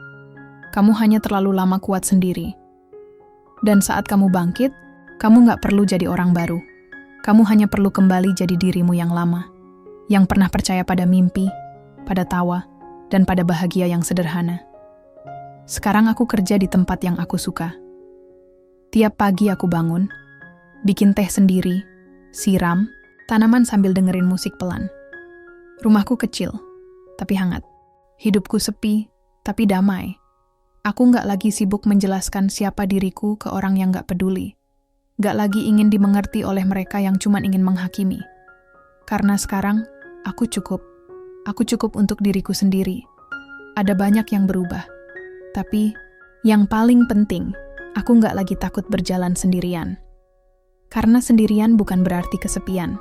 Kamu hanya terlalu lama kuat sendiri. Dan saat kamu bangkit, kamu gak perlu jadi orang baru. Kamu hanya perlu kembali jadi dirimu yang lama. Yang pernah percaya pada mimpi, pada tawa, dan pada bahagia yang sederhana. Sekarang aku kerja di tempat yang aku suka. Tiap pagi aku bangun, bikin teh sendiri, siram, tanaman sambil dengerin musik pelan. Rumahku kecil, tapi hangat. Hidupku sepi, tapi damai. Aku gak lagi sibuk menjelaskan siapa diriku ke orang yang gak peduli. Gak lagi ingin dimengerti oleh mereka yang cuma ingin menghakimi. Karena sekarang, aku cukup. Aku cukup untuk diriku sendiri. Ada banyak yang berubah. Tapi, yang paling penting, aku gak lagi takut berjalan sendirian. Karena sendirian bukan berarti kesepian.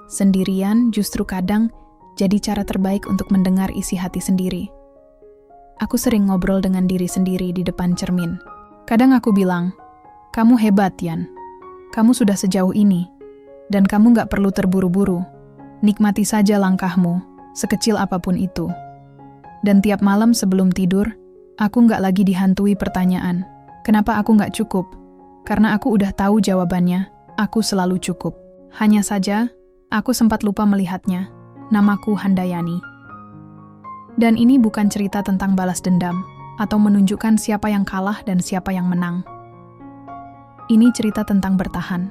Sendirian justru kadang jadi cara terbaik untuk mendengar isi hati sendiri. Aku sering ngobrol dengan diri sendiri di depan cermin. Kadang aku bilang, kamu hebat, Yan. Kamu sudah sejauh ini. Dan kamu gak perlu terburu-buru. Nikmati saja langkahmu, sekecil apapun itu. Dan tiap malam sebelum tidur, aku gak lagi dihantui pertanyaan, kenapa aku gak cukup? Karena aku udah tahu jawabannya, aku selalu cukup. Hanya saja, aku sempat lupa melihatnya. Namaku Handayani. Dan ini bukan cerita tentang balas dendam, atau menunjukkan siapa yang kalah dan siapa yang menang. Ini cerita tentang bertahan.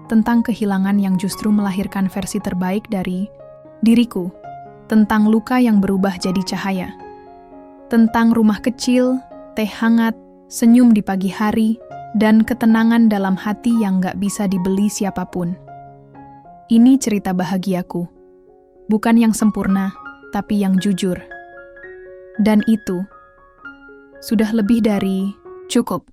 Tentang kehilangan yang justru melahirkan versi terbaik dari diriku. Tentang luka yang berubah jadi cahaya. Tentang rumah kecil, teh hangat, senyum di pagi hari, dan ketenangan dalam hati yang gak bisa dibeli siapapun. Ini cerita bahagiaku. Bukan yang sempurna, tapi yang jujur. Dan itu sudah lebih dari cukup.